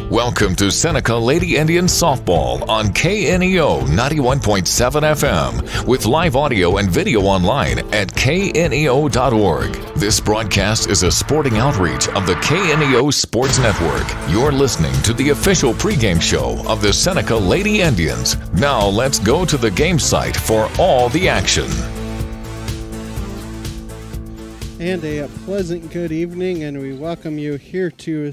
Welcome to Seneca Lady Indian Softball on KNEO 91.7 FM with live audio and video online at kneo.org. This broadcast is a sporting outreach of the KNEO Sports Network. You're listening to the official pregame show of the Seneca Lady Indians. Now let's go to the game site for all the action. And a pleasant good evening, and we welcome you here to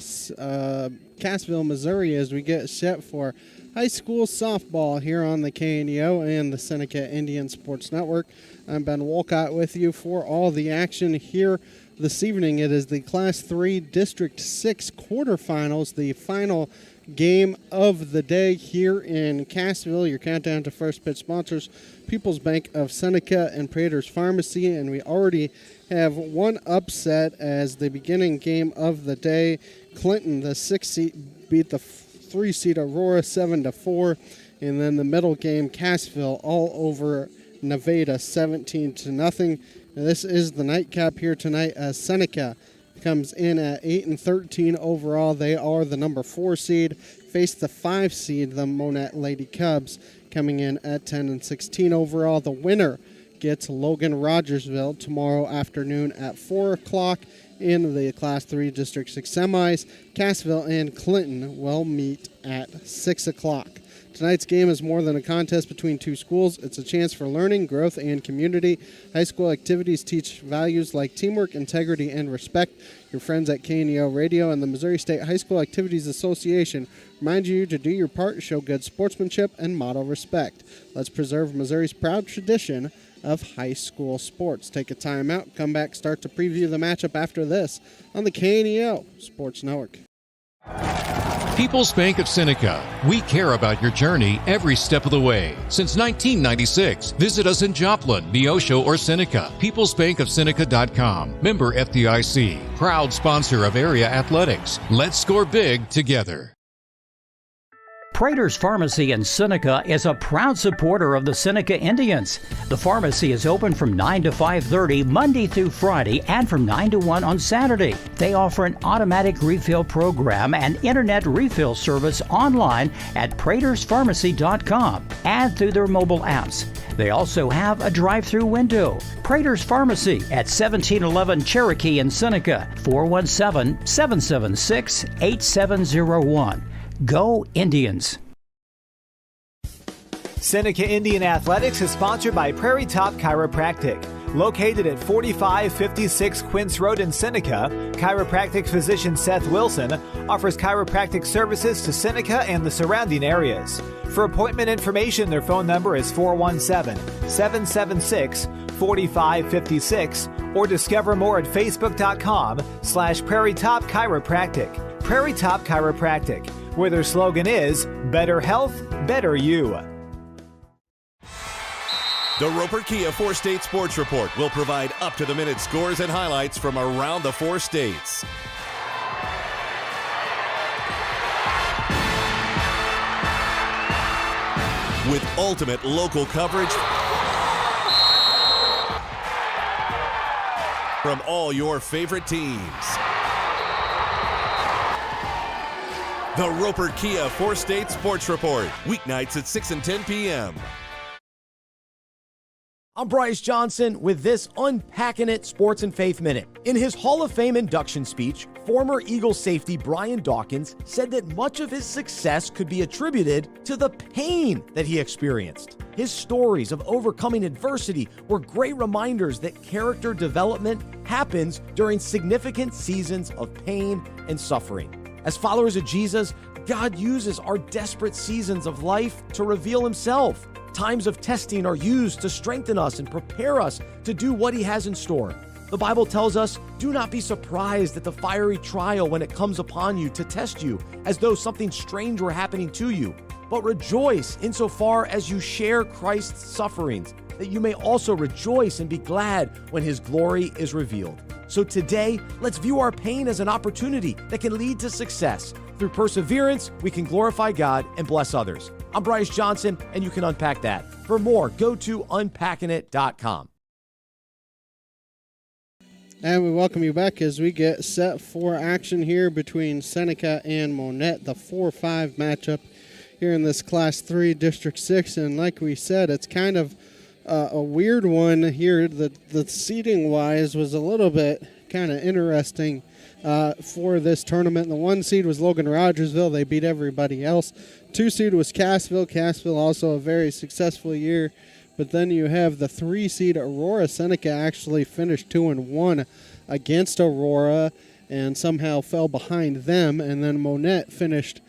Cassville, Missouri, as we get set for high school softball here on the KNEO and the Seneca Indian Sports Network. I'm Ben Wolcott with you for all the action here this evening. It is the Class 3 District 6 quarterfinals, the final game of the day here in Cassville. Your countdown to first pitch sponsors, People's Bank of Seneca and Prater's Pharmacy, and we already have one upset as the beginning game of the day. Clinton, the 6 seed, beat the 3 seed Aurora 7-4, and then the middle game, Cassville, all over Nevada 17-0. This is the nightcap here tonight as Seneca comes in at 8-13 overall. They are the number 4 seed, face the 5 seed, the Monett Lady Cubs, coming in at 10-16 overall. The winner gets Logan Rogersville tomorrow afternoon at 4 o'clock in the Class 3 District 6 semis. Cassville and Clinton will meet at 6 o'clock. Tonight's game is more than a contest between two schools. It's a chance for learning, growth, and community. High school activities teach values like teamwork, integrity, and respect. Your friends at KNEO Radio and the Missouri State High School Activities Association remind you to do your part, show good sportsmanship, and model respect. Let's preserve Missouri's proud tradition of high school sports. Take a time out, come back, start to preview the matchup after this on the KNEO Sports Network. People's Bank of Seneca. We care about your journey every step of the way. Since 1996, visit us in Joplin, Neosho, or Seneca. PeoplesBankOfSeneca.com. Member FDIC. Proud sponsor of area athletics. Let's score big together. Prater's Pharmacy in Seneca is a proud supporter of the Seneca Indians. The pharmacy is open from 9 to 5:30 Monday through Friday and from 9 to 1 on Saturday. They offer an automatic refill program and internet refill service online at praterspharmacy.com and through their mobile apps. They also have a drive-through window. Prater's Pharmacy at 1711 Cherokee in Seneca, 417-776-8701. Go Indians! Seneca Indian Athletics is sponsored by Prairie Top Chiropractic. Located at 4556 Quince Road in Seneca, chiropractic physician Seth Wilson offers chiropractic services to Seneca and the surrounding areas. For appointment information, their phone number is 417-776-4556 or discover more at facebook.com/Prairie Top Chiropractic. Prairie Top Chiropractic, where their slogan is, better health, better you. The Roper Kia 4-State Sports Report will provide up-to-the-minute scores and highlights from around the 4 states. With ultimate local coverage from all your favorite teams. The Roper Kia 4-State Sports Report, weeknights at 6 and 10 p.m. I'm Bryce Johnson with this Unpacking It Sports and Faith Minute. In his Hall of Fame induction speech, former Eagles safety Brian Dawkins said that much of his success could be attributed to the pain that he experienced. His stories of overcoming adversity were great reminders that character development happens during significant seasons of pain and suffering. As followers of Jesus, God uses our desperate seasons of life to reveal himself. Times of testing are used to strengthen us and prepare us to do what he has in store. The Bible tells us, do not be surprised at the fiery trial when it comes upon you to test you, as though something strange were happening to you. But rejoice insofar as you share Christ's sufferings, that you may also rejoice and be glad when his glory is revealed. So today, let's view our pain as an opportunity that can lead to success. Through perseverance, we can glorify God and bless others. I'm Bryce Johnson, and you can unpack that. For more, go to unpackingit.com. And we welcome you back as we get set for action here between Seneca and Monett, the 4-5 matchup here in this Class 3 District 6. And like we said, it's kind of a weird one here. The seeding-wise was a little bit kind of interesting for this tournament. The 1 seed was Logan Rogersville. They beat everybody else. 2 seed was Cassville. Cassville also a very successful year. But then you have the 3 seed Aurora. Seneca actually finished 2-1 against Aurora and somehow fell behind them. And then Monett finished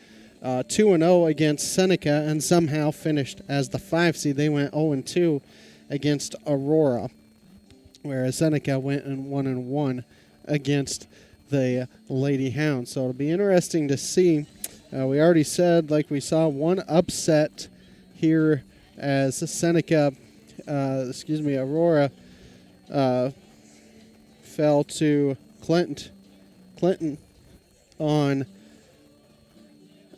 2-0 against Seneca and somehow finished as the 5 seed. They went 0-2 against Aurora, whereas Seneca went 1-1 against the Lady Hounds. So it'll be interesting to see. We already said, like we saw, one upset here as Aurora fell to Clinton on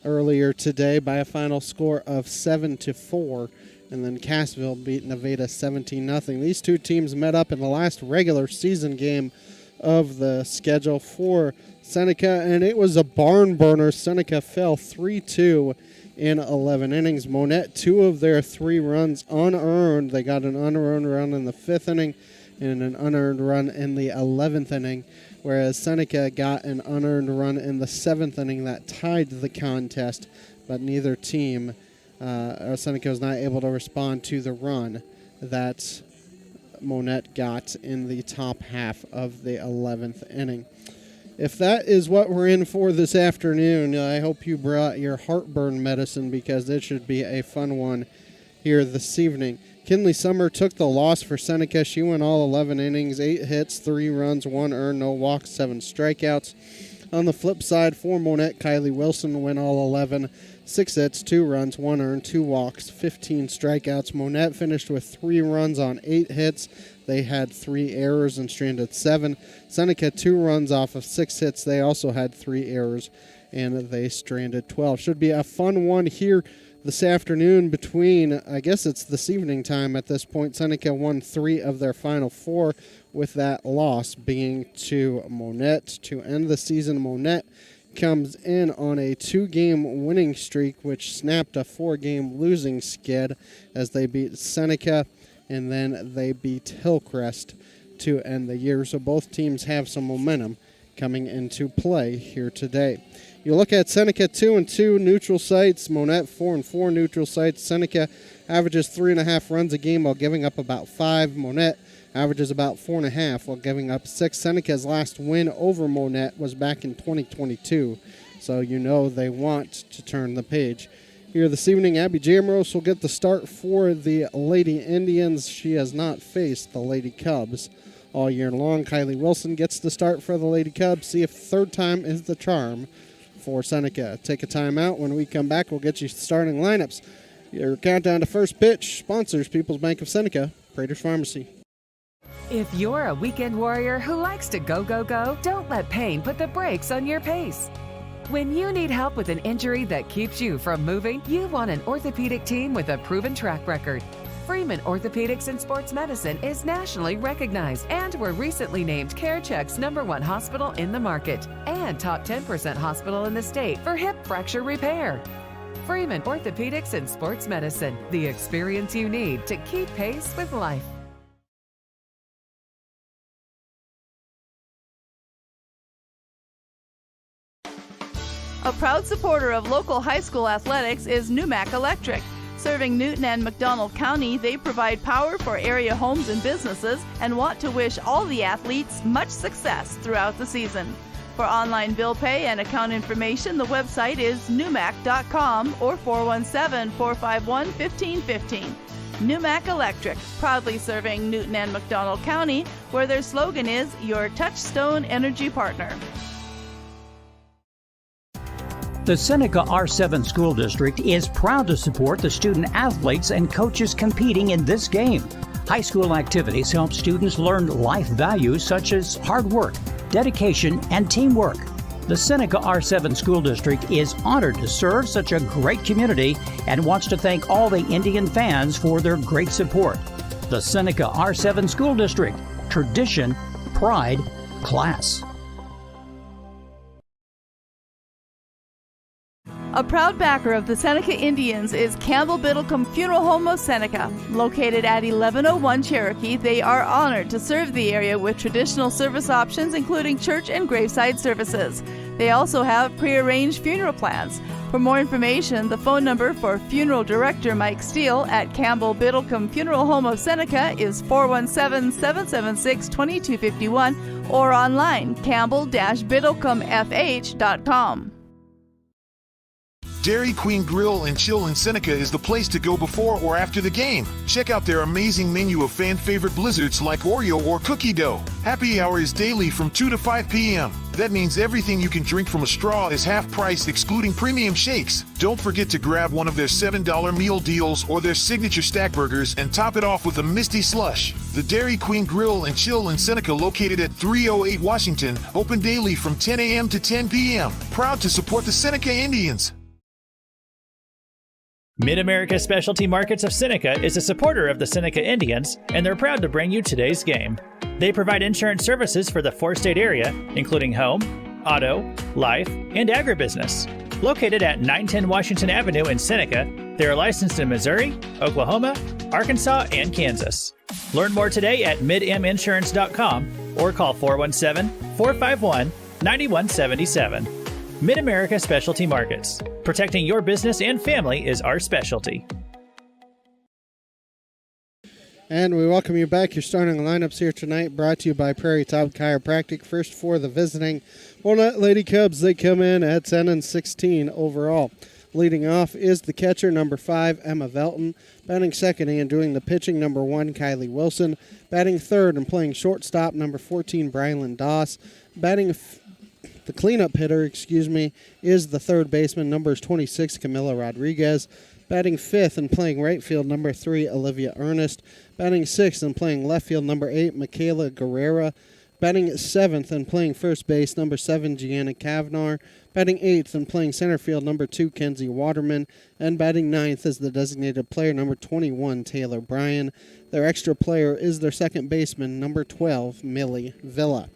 earlier today by a final score of 7-4, and then Cassville beat Nevada 17-0. These two teams met up in the last regular season game of the schedule for Seneca, and it was a barn burner. Seneca fell 3-2 in 11 innings. Monett, 2 of their 3 runs unearned. They got an unearned run in the 5th inning and an unearned run in the 11th inning, whereas Seneca got an unearned run in the 7th inning that tied the contest, but neither team, Seneca was not able to respond to the run that Monett got in the top half of the 11th inning. If that is what we're in for this afternoon, I hope you brought your heartburn medicine because it should be a fun one here this evening. Kinley Summer took the loss for Seneca. She went all 11 innings, 8 hits, 3 runs, 1 earned, no walks, 7 strikeouts. On the flip side, for Monett, Kylie Wilson went all 11, 6 hits, 2 runs, 1 earned, 2 walks, 15 strikeouts. Monett finished with 3 runs on 8 hits. They had 3 errors and stranded 7. Seneca 2 runs off of 6 hits. They also had 3 errors and they stranded 12. Should be a fun one here this afternoon between, I guess it's this evening time at this point. Seneca won 3 of their final 4, with that loss being to Monett. To end the season, Monett comes in on a 2-game winning streak, which snapped a 4-game losing skid as they beat Seneca and then they beat Hillcrest to end the year. So both teams have some momentum coming into play here today. You look at Seneca 2-2 neutral sites, Monett 4-4 neutral sites. Seneca averages 3.5 runs a game while giving up about 5. Monett averages about 4.5 while giving up 6. Seneca's last win over Monett was back in 2022, so you know they want to turn the page. Here this evening, Abby Jamrose will get the start for the Lady Indians. She has not faced the Lady Cubs all year long. Kylie Wilson gets the start for the Lady Cubs. See if third time is the charm for Seneca. Take a timeout. When we come back, we'll get you starting lineups. Your countdown to first pitch sponsors People's Bank of Seneca, Prater's Pharmacy. If you're a weekend warrior who likes to go, go, go, don't let pain put the brakes on your pace. When you need help with an injury that keeps you from moving, you want an orthopedic team with a proven track record. Freeman Orthopedics and Sports Medicine is nationally recognized and were recently named CareCheck's #1 hospital in the market and top 10% hospital in the state for hip fracture repair. Freeman Orthopedics and Sports Medicine, the experience you need to keep pace with life. A proud supporter of local high school athletics is Numac Electric. Serving Newton and McDonald County, they provide power for area homes and businesses and want to wish all the athletes much success throughout the season. For online bill pay and account information, the website is numac.com or 417-451-1515. Numac Electric, proudly serving Newton and McDonald County, where their slogan is your touchstone energy partner. The Seneca R7 School District is proud to support the student athletes and coaches competing in this game. High school activities help students learn life values such as hard work, dedication, and teamwork. The Seneca R7 School District is honored to serve such a great community and wants to thank all the Indian fans for their great support. The Seneca R7 School District, tradition, pride, class. A proud backer of the Seneca Indians is Campbell Biddlecombe Funeral Home of Seneca. Located at 1101 Cherokee, they are honored to serve the area with traditional service options including church and graveside services. They also have prearranged funeral plans. For more information, the phone number for Funeral Director Mike Steele at Campbell Biddlecombe Funeral Home of Seneca is 417-776-2251 or online campbell-biddlecomefh.com. Dairy Queen Grill and Chill in Seneca is the place to go before or after the game. Check out their amazing menu of fan-favorite blizzards like Oreo or cookie dough. Happy hour is daily from 2 to 5 p.m. That means everything you can drink from a straw is half price, excluding premium shakes. Don't forget to grab one of their $7 meal deals or their signature stack burgers and top it off with a Misty Slush. The Dairy Queen Grill and Chill in Seneca, located at 308 Washington, open daily from 10 a.m. to 10 p.m. Proud to support the Seneca Indians. Mid-America Specialty Markets of Seneca is a supporter of the Seneca Indians, and they're proud to bring you today's game. They provide insurance services for the four-state area, including home, auto, life, and agribusiness. Located at 910 Washington Avenue in Seneca, they are licensed in Missouri, Oklahoma, Arkansas, and Kansas. Learn more today at midminsurance.com or call 417-451-9177. Mid-America Specialty Markets. Protecting your business and family is our specialty. And we welcome you back. Your starting lineups here tonight brought to you by Prairie Top Chiropractic. First for the visiting Monett Lady Cubs. They come in at 10-16 overall. Leading off is the catcher, number 5, Emma Velton. Batting second and doing the pitching, number 1, Kylie Wilson. Batting third and playing shortstop, number 14, Brylan Doss. Batting the cleanup hitter, is the third baseman, number 26, Camila Rodriguez. Batting fifth and playing right field, number 3, Olivia Ernest. Batting sixth and playing left field, number 8, Michaela Guerrera. Batting seventh and playing first base, number 7, Gianna Kavnar. Batting eighth and playing center field, number 2, Kenzie Waterman. And batting ninth is the designated player, number 21, Taylor Bryan. Their extra player is their second baseman, number 12, Millie Villa.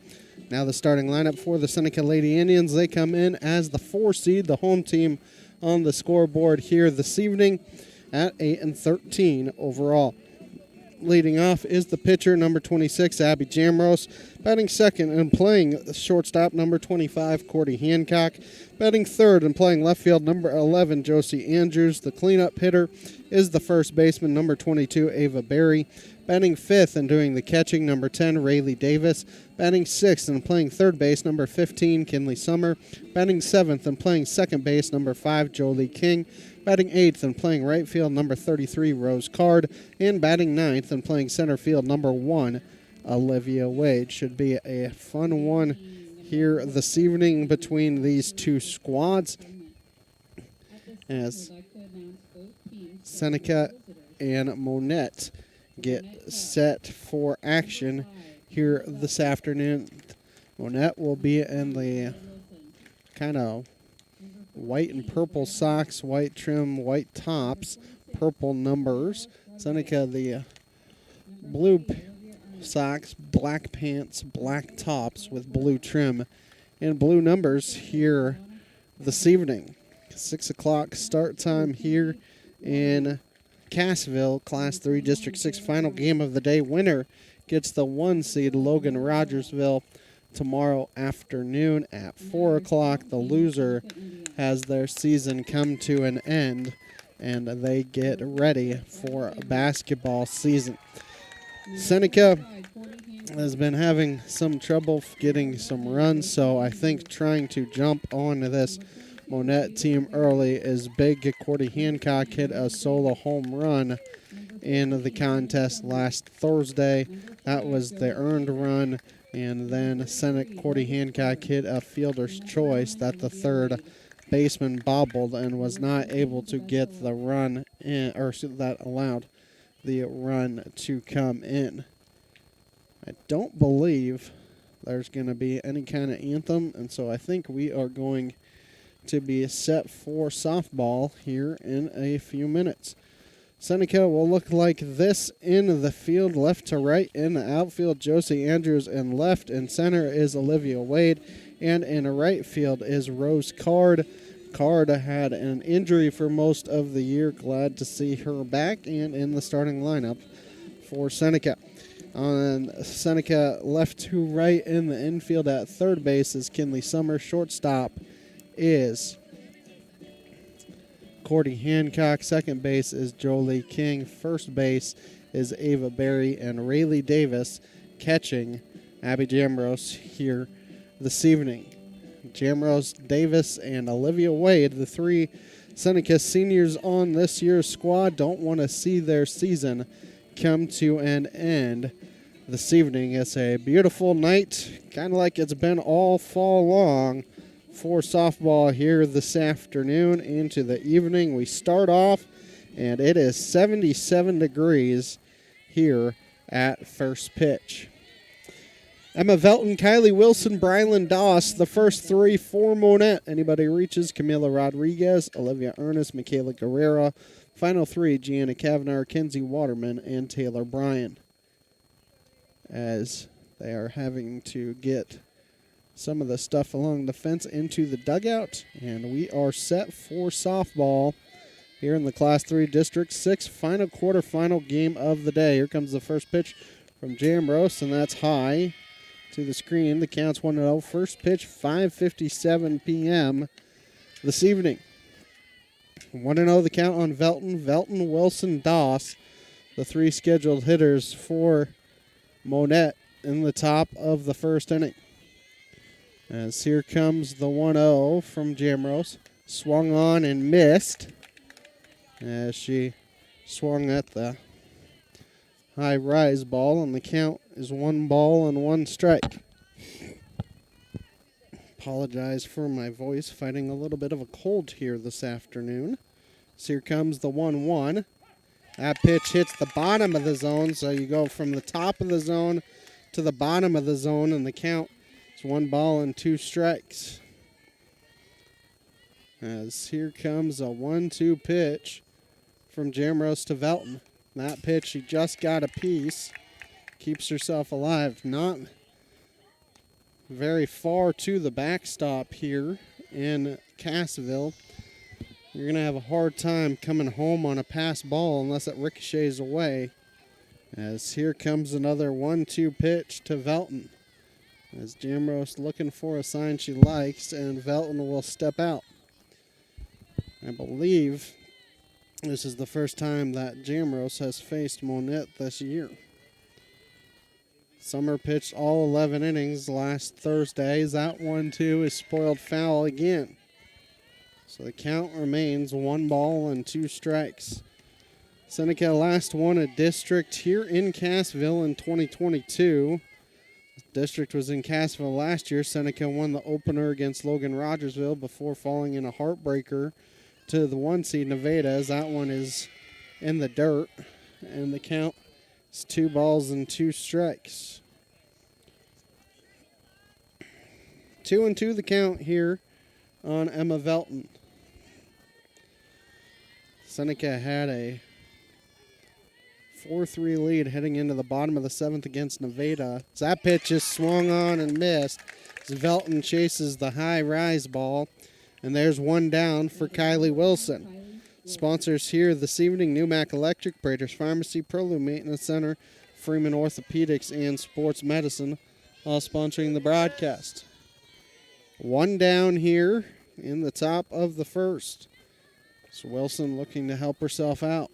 Now the starting lineup for the Seneca Lady Indians. They come in as the 4 seed, the home team on the scoreboard here this evening at 8-13 overall. Leading off is the pitcher, number 26, Abby Jamros. Batting second and playing shortstop, number 25, Cordy Hancock. Batting third and playing left field, number 11, Josie Andrews. The cleanup hitter is the first baseman, number 22, Ava Berry. Batting fifth and doing the catching, number 10, Rayleigh Davis. Batting sixth and playing third base, number 15, Kinley Summer. Batting seventh and playing second base, number 5, Jolie King. Batting eighth and playing right field, number 33, Rose Card. And batting ninth and playing center field, number 1, Olivia Wade. Should be a fun one here this evening between these two squads, as Seneca and Monett get set for action here this afternoon. Monett will be in the kind of white and purple socks, white trim, white tops, purple numbers. Seneca, the blue socks, black pants, black tops with blue trim and blue numbers here this evening. 6 o'clock start time here in Cassville, Class 3, District 6, final game of the day. Winner gets the 1 seed, Logan Rogersville, tomorrow afternoon at 4 o'clock. The loser has their season come to an end, and they get ready for a basketball season. Seneca has been having some trouble getting some runs, so I think trying to jump on this Monett team early is big. Cordy Hancock hit a solo home run in the contest last Thursday. That was the earned run, and then Cordy Hancock hit a fielder's choice that the third baseman bobbled and was not able to get the run in, or that allowed the run to come in. I don't believe there's going to be any kind of anthem, and so I think we are going to be set for softball here in a few minutes. Seneca will look like this in the field, left to right. In the outfield, Josie Andrews, and left and center is Olivia Wade. And in right field is Rose Card. Card had an injury for most of the year. Glad to see her back and in the starting lineup for Seneca. On Seneca, left to right in the infield at third base is Kinley Summer. Shortstop is Cordy Hancock. Second base is Jolie King. First base is Ava Berry. And Rayleigh Davis catching Abby Jamrose here this evening. Jamrose, Davis, and Olivia Wade, the three Seneca seniors on this year's squad, don't want to see their season come to an end this evening. It's a beautiful night, kind of like it's been all fall long for softball here this afternoon into the evening. We start off, and it is 77 degrees here at first pitch. Emma Velton, Kylie Wilson, Brylan Doss, the first three for Monett. Anybody reaches, Camila Rodriguez, Olivia Ernest, Michaela Guerrera. Final three, Gianna Kavanaugh, Kenzie Waterman, and Taylor Bryan. As they are having to get some of the stuff along the fence into the dugout. And we are set for softball here in the Class 3 District 6 final quarterfinal game of the day. Here comes the first pitch from Jamrose, and that's high to the screen. The count's 1-0. First pitch, 5:57 p.m. this evening. 1-0 the count on Velton. Velton, Wilson, Doss, the three scheduled hitters for Monett in the top of the first inning. As here comes the 1-0 from Jamrose. Swung on and missed as she swung at the high rise ball, and the count is 1-1 strike. Apologize for my voice, fighting a little bit of a cold here this afternoon. So here comes the 1-1. That pitch hits the bottom of the zone, so you go from the top of the zone to the bottom of the zone, and the count is 1-2 strikes. As here comes a 1-2 pitch from Jamrose to Velton. That pitch, she just got a piece. Keeps herself alive. Not very far to the backstop here in Cassville. You're going to have a hard time coming home on a pass ball unless it ricochets away. As here comes another 1-2 pitch to Velton. As Jamrose looking for a sign she likes, and Velton will step out. I believe this is the first time that Jamrose has faced Monett this year. Summer pitched all 11 innings last Thursday. That 1-2 is spoiled foul again. So the count remains 1-2 strikes. Seneca last won a district here in Cassville in 2022. The district was in Cassville last year. Seneca won the opener against Logan Rogersville before falling in a heartbreaker to the 1 seed Nevada, as that one is in the dirt, and the count is 2-2 strikes. 2-2 the count here on Emma Velton. Seneca had a 4-3 lead heading into the bottom of the 7th against Nevada. That pitch is swung on and missed as Velton chases the high rise ball. And there's one down for Kylie Wilson. Sponsors here this evening, Newmac Electric, Brader's Pharmacy, Prolu Maintenance Center, Freeman Orthopedics, and Sports Medicine, all sponsoring the broadcast. One down here in the top of the first. So Wilson looking to help herself out.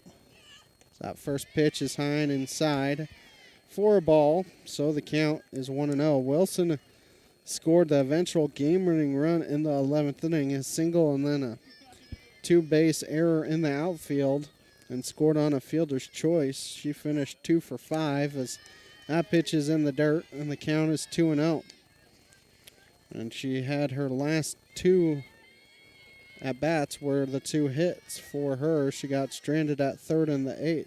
That first pitch is high and inside for a ball, so the count is 1-0. Wilson scored the eventual game-winning run in the 11th inning, a single and then a two-base error in the outfield, and scored on a fielder's choice. She finished 2 for 5 as that pitch is in the dirt, and the count is 2-0. And she had her last two at-bats were the two hits for her. She got stranded at third in the 8th.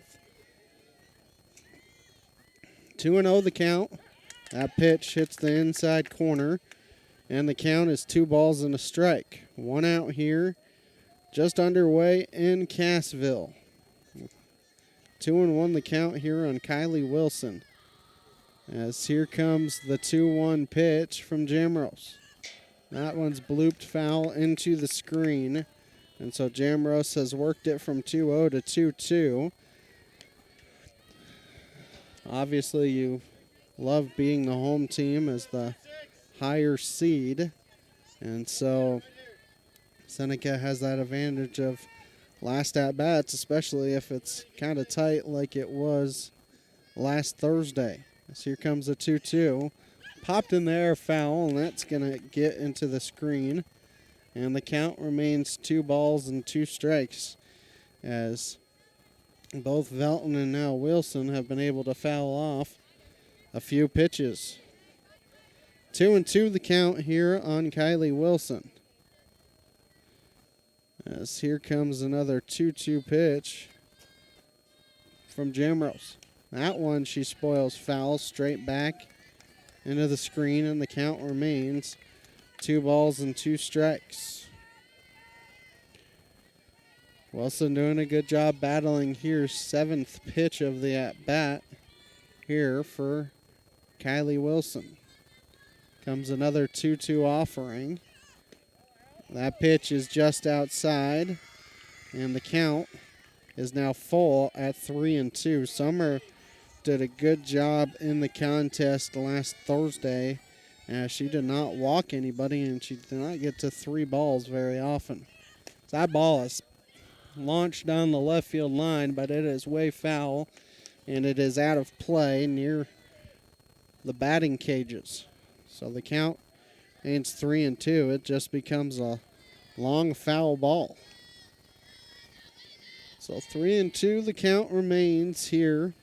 2-0 the count. That pitch hits the inside corner, and the count is 2 strike. One out here, just underway in Cassville. 2-1 the count here on Kylie Wilson. As here comes the 2-1 pitch from Jamrose. That one's blooped foul into the screen. And so Jamrose has worked it from 2-0 to 2-2. Obviously, you love being the home team as the higher seed. And so Seneca has that advantage of last at-bats, especially if it's kind of tight like it was last Thursday. So here comes the 2-2. Popped in the air, foul, and that's going to get into the screen. And the count remains 2 strikes as both Velton and now Wilson have been able to foul off a few pitches. 2-2 the count here on Kylie Wilson. As here comes another 2-2 pitch from Jamrose. That one she spoils foul straight back into the screen, and the count remains 2 strikes. Wilson doing a good job battling here. 7th pitch of the at-bat here for Kylie Wilson. Comes another 2-2 offering. That pitch is just outside, and the count is now full at 3-2. Summer did a good job in the contest last Thursday. She did not walk anybody, and she did not get to 3 balls very often. So that ball is launched down the left field line, but it is way foul, and it is out of play near the batting cages. So the count remains 3-2. It just becomes a long foul ball. So 3-2 the count remains here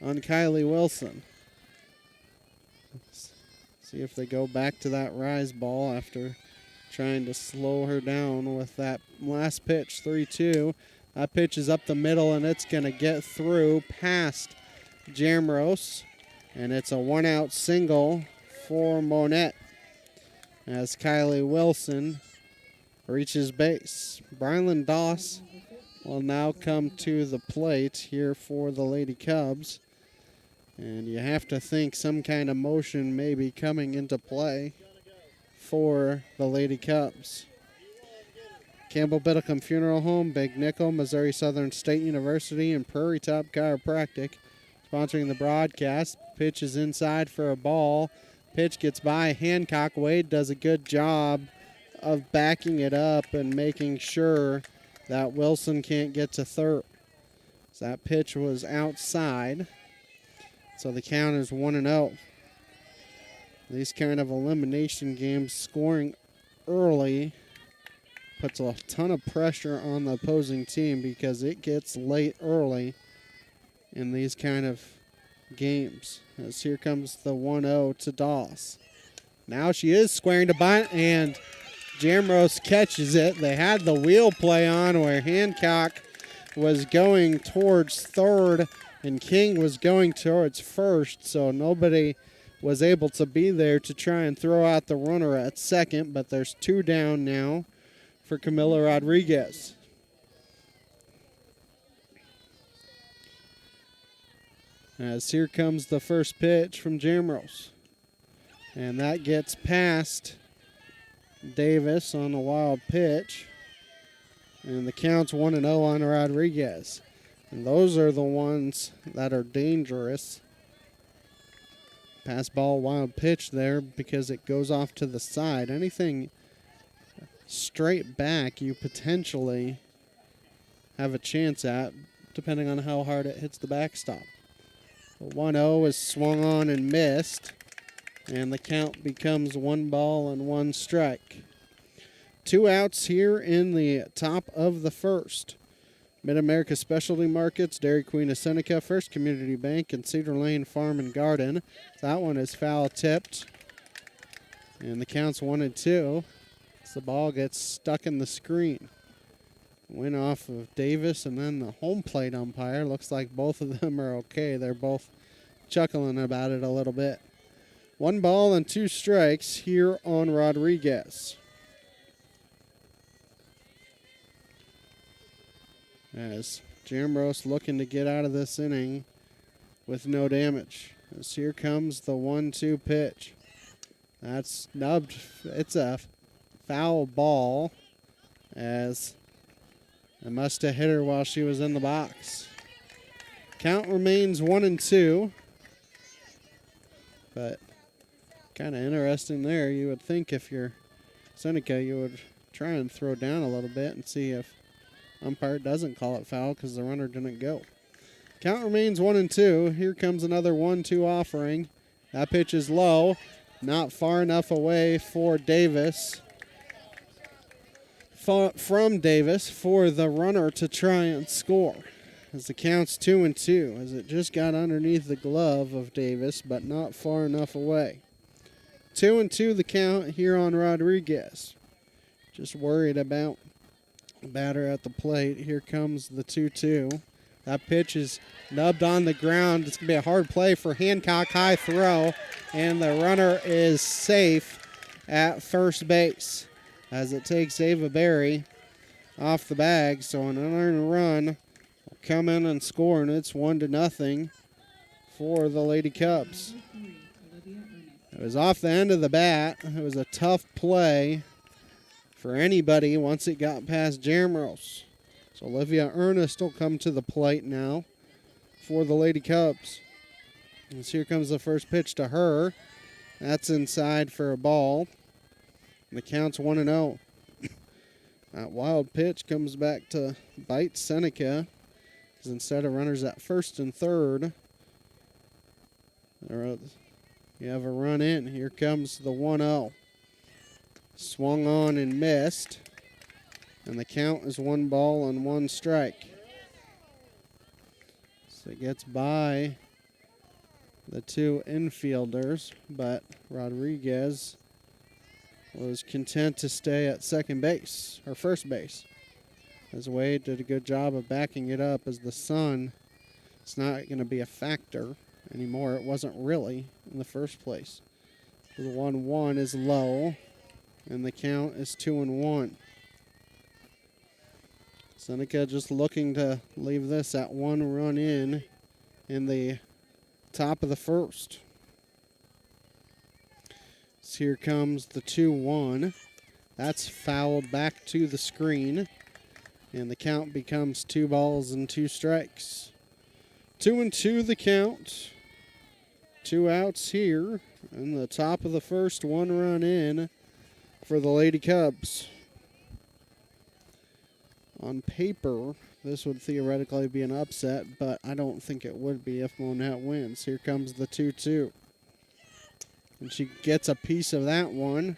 on Kylie Wilson. Let's see if they go back to that rise ball after trying to slow her down with that last pitch. 3-2. That pitch is up the middle, and it's going to get through past Jamrose. And it's a 1-out single for Monett as Kylie Wilson reaches base. Brylan Doss will now come to the plate here for the Lady Cubs. And you have to think some kind of motion may be coming into play for the Lady Cubs. Campbell Biddlecombe Funeral Home, Big Nickel, Missouri Southern State University, and Prairie Top Chiropractic sponsoring the broadcast. Pitch is inside for a ball. Pitch gets by Hancock. Wade does a good job of backing it up and making sure that Wilson can't get to third. So that pitch was outside. So the count is 1-0. These kind of elimination games, scoring early puts a ton of pressure on the opposing team because it gets late early in these kind of games. As here comes the 1-0 to Doss. Now she is squaring to bunt, and Jamrose catches it. They had the wheel play on where Hancock was going towards third and King was going towards first, so nobody was able to be there to try and throw out the runner at second, but there's 2 down now for Camila Rodriguez. As here comes the first pitch from Jamrose. And that gets past Davis on a wild pitch. And the count's 1-0 on Rodriguez. And those are the ones that are dangerous. Pass ball, wild pitch there because it goes off to the side. Anything straight back, you potentially have a chance at, depending on how hard it hits the backstop. The 1-0 is swung on and missed, and the count becomes 1 strike. 2 outs here in the top of the first. Mid-America Specialty Markets, Dairy Queen of Seneca, First Community Bank, and Cedar Lane Farm and Garden. That one is foul tipped, and the count's 1-2. The ball gets stuck in the screen. Went off of Davis, and then the home plate umpire. Looks like both of them are okay. They're both chuckling about it a little bit. 1 strikes here on Rodriguez. As Jamrose looking to get out of this inning with no damage. As here comes the 1-2 pitch. That's nubbed. It's a foul ball, as it must have hit her while she was in the box. Count remains 1-2. But kind of interesting there. You would think if you're Seneca, you would try and throw down a little bit and see if umpire doesn't call it foul because the runner didn't go. Count remains 1-2. Here comes another 1-2 offering. That pitch is low, not far enough away for Davis. From Davis for the runner to try and score. As the count's 2-2, as it just got underneath the glove of Davis, but not far enough away. 2-2 the count here on Rodriguez. Just worried about the batter at the plate. Here comes the 2-2. That pitch is nubbed on the ground. It's going to be a hard play for Hancock. High throw, and the runner is safe at first base as it takes Ava Berry off the bag. So an unearned run will come in and score, and it's 1-0 for the Lady Cubs. It was off the end of the bat. It was a tough play for anybody once it got past Jamrose. So Olivia Ernest will come to the plate now for the Lady Cubs. And here comes the first pitch to her. That's inside for a ball. And the count's 1-0. That wild pitch comes back to bite Seneca, because instead of runners at first and third, you have a run in. Here comes the 1-0. Swung on and missed. And the count is 1-1 strike. So it gets by the two infielders, but Rodriguez was content to stay at second base, or first base. As Wade did a good job of backing it up, as the sun, it's not going to be a factor anymore. It wasn't really in the first place. The 1-1 is low, and the count is 2-1. Seneca just looking to leave this at one run in the top of the first. So here comes the 2-1. That's fouled back to the screen, and the count becomes 2-2 strikes. 2-2 the count. 2 outs here in the top of the first, 1 run in for the Lady Cubs. On paper, this would theoretically be an upset, but I don't think it would be if Monett wins. Here comes the 2-2. And she gets a piece of that one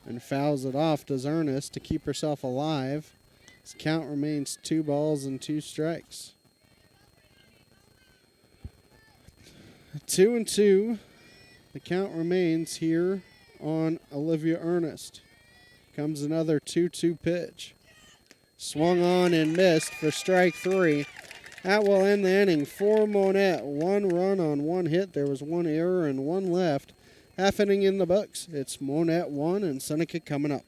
and fouls it off to Ernest to keep herself alive. This count remains 2-2 strikes. 2-2. The count remains here on Olivia Ernest. Comes another 2-2 pitch. Swung on and missed for strike 3. That will end the inning for Monett. 1 run on 1 hit. There was 1 error and 1 left. Half inning in the books. It's Monett 1 and Seneca coming up.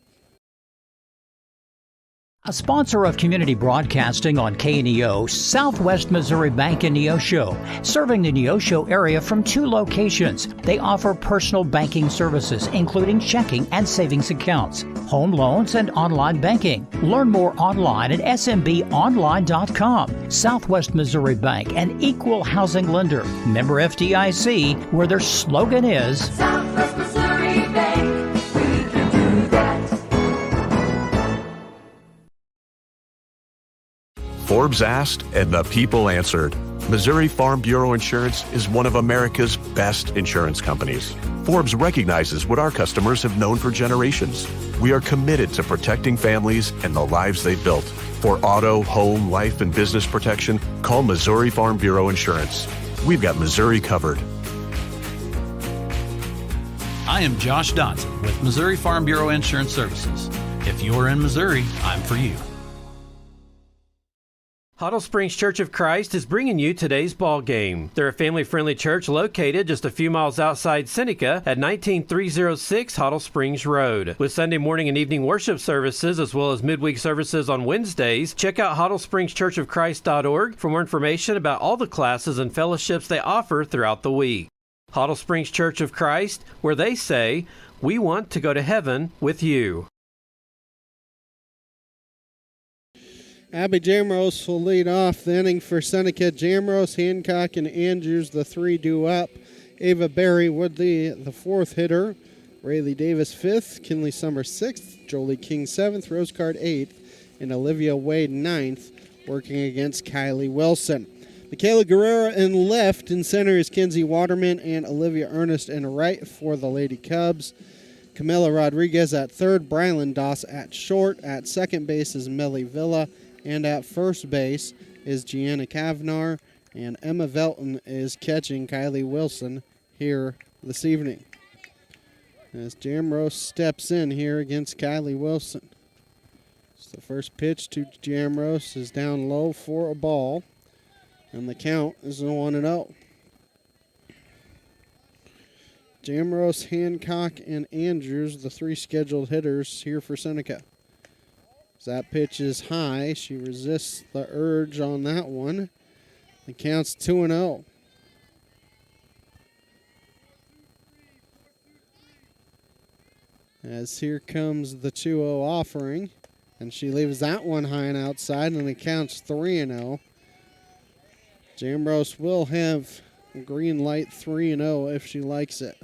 A sponsor of community broadcasting on KNEO, Southwest Missouri Bank in Neosho, serving the Neosho area from 2 locations. They offer personal banking services, including checking and savings accounts, home loans, and online banking. Learn more online at smbonline.com. Southwest Missouri Bank, an equal housing lender. Member FDIC, where their slogan is Southwest Missouri Bank. We can do that. Forbes asked, and the people answered. Missouri Farm Bureau Insurance is one of America's best insurance companies. Forbes recognizes what our customers have known for generations. We are committed to protecting families and the lives they've built. For auto, home, life, and business protection, call Missouri Farm Bureau Insurance. We've got Missouri covered. I am Josh Dotson with Missouri Farm Bureau Insurance Services. If you're in Missouri, I'm for you. Huddle Springs Church of Christ is bringing you today's ball game. They're a family-friendly church located just a few miles outside Seneca at 19306 Huddle Springs Road. With Sunday morning and evening worship services as well as midweek services on Wednesdays, check out huddlespringschurchofchrist.org for more information about all the classes and fellowships they offer throughout the week. Huddle Springs Church of Christ, where they say, "We want to go to heaven with you." Abby Jamrose will lead off the inning for Seneca. Jamrose, Hancock, and Andrews, the three due up. Ava Berry Woodley, the fourth hitter. Rayleigh Davis, fifth. Kinley Summers, sixth. Jolie King, seventh. Rosecard, eighth. And Olivia Wade, ninth, working against Kylie Wilson. Michaela Guerrero in left. In center is Kinsey Waterman and Olivia Ernest in right for the Lady Cubs. Camila Rodriguez at third. Brylan Doss at short. At second base is Millie Villa. And at first base is Gianna Kavnar, and Emma Velton is catching Kylie Wilson here this evening. As Jamrose steps in here against Kylie Wilson. So the first pitch to Jamrose is down low for a ball, and the count is 1-0. Jamrose, Hancock, and Andrews, the three scheduled hitters here for Seneca. That pitch is high. She resists the urge on that one. The count's 2-0. As here comes the 2-0 offering. And she leaves that one high and outside, and the count's 3-0. Jamrose will have a green light 3-0 if she likes it.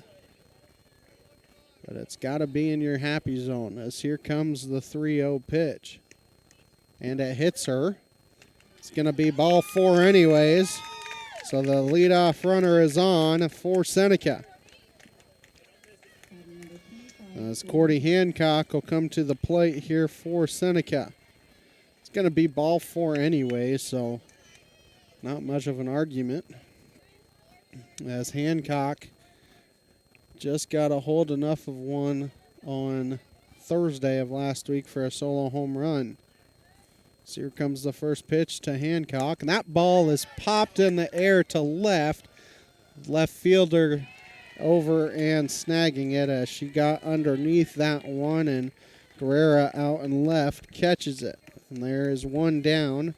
But it's got to be in your happy zone, as here comes the 3-0 pitch. And it hits her. It's going to be ball four anyways. So the leadoff runner is on for Seneca. As Cordy Hancock will come to the plate here for Seneca. It's going to be ball four anyway, so not much of an argument. As Hancock just got a hold enough of one on Thursday of last week for a solo home run. So here comes the first pitch to Hancock, and that ball is popped in the air to left. Left fielder over and snagging it as she got underneath that one, and Guerrera out and left catches it. And there is one down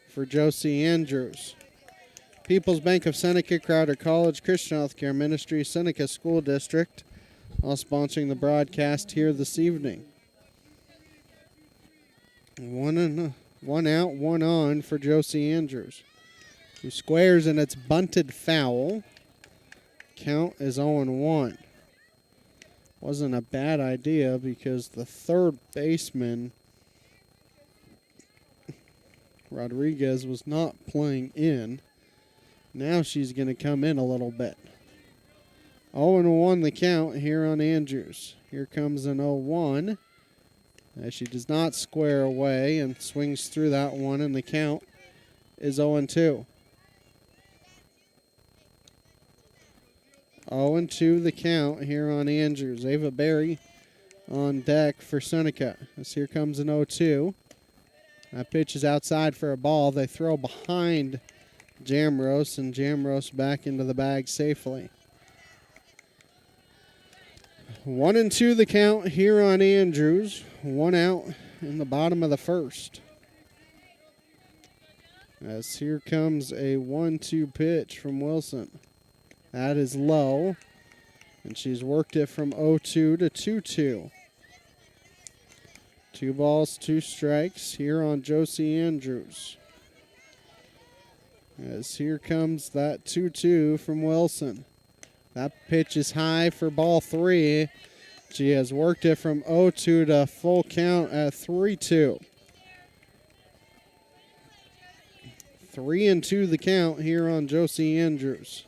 for Josie Andrews. People's Bank of Seneca, Crowder College, Christian Healthcare Ministry, Seneca School District, all sponsoring the broadcast here this evening. One out, one on for Josie Andrews, who squares, and it's bunted foul. Count is 0-1. Wasn't a bad idea because the third baseman, Rodriguez, was not playing in. Now she's going to come in a little bit. 0-1 the count here on Andrews. Here comes an 0-1. As she does not square away and swings through that one, and the count is 0-2. 0-2 the count here on Andrews. Ava Berry on deck for Seneca. As here comes an 0-2. That pitch is outside for a ball. They throw behind Jamrose, and Jamrose back into the bag safely. 1-2 the count here on Andrews. One out in the bottom of the first. As here comes a 1-2 pitch from Wilson. That is low, and she's worked it from 0-2 to 2-2. 2 balls, 2 strikes here on Josie Andrews. As here comes that 2-2 from Wilson. That pitch is high for ball 3. She has worked it from 0-2 to full count at 3-2. 3-2 the count here on Josie Andrews.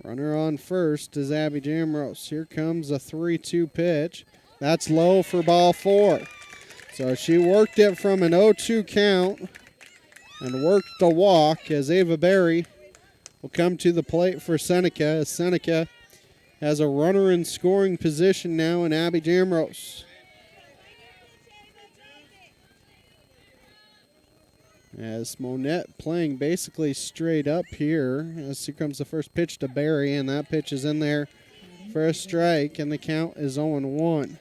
Runner on first is Abby Jamrose. Here comes a 3-2 pitch. That's low for ball 4. So she worked it from an 0-2 count and worked the walk as Ava Berry will come to the plate for Seneca, as Seneca has a runner in scoring position now in Abby Jamrose. As Monett playing basically straight up here. As here comes the first pitch to Barry, and that pitch is in there for a strike, and the count is 0-1.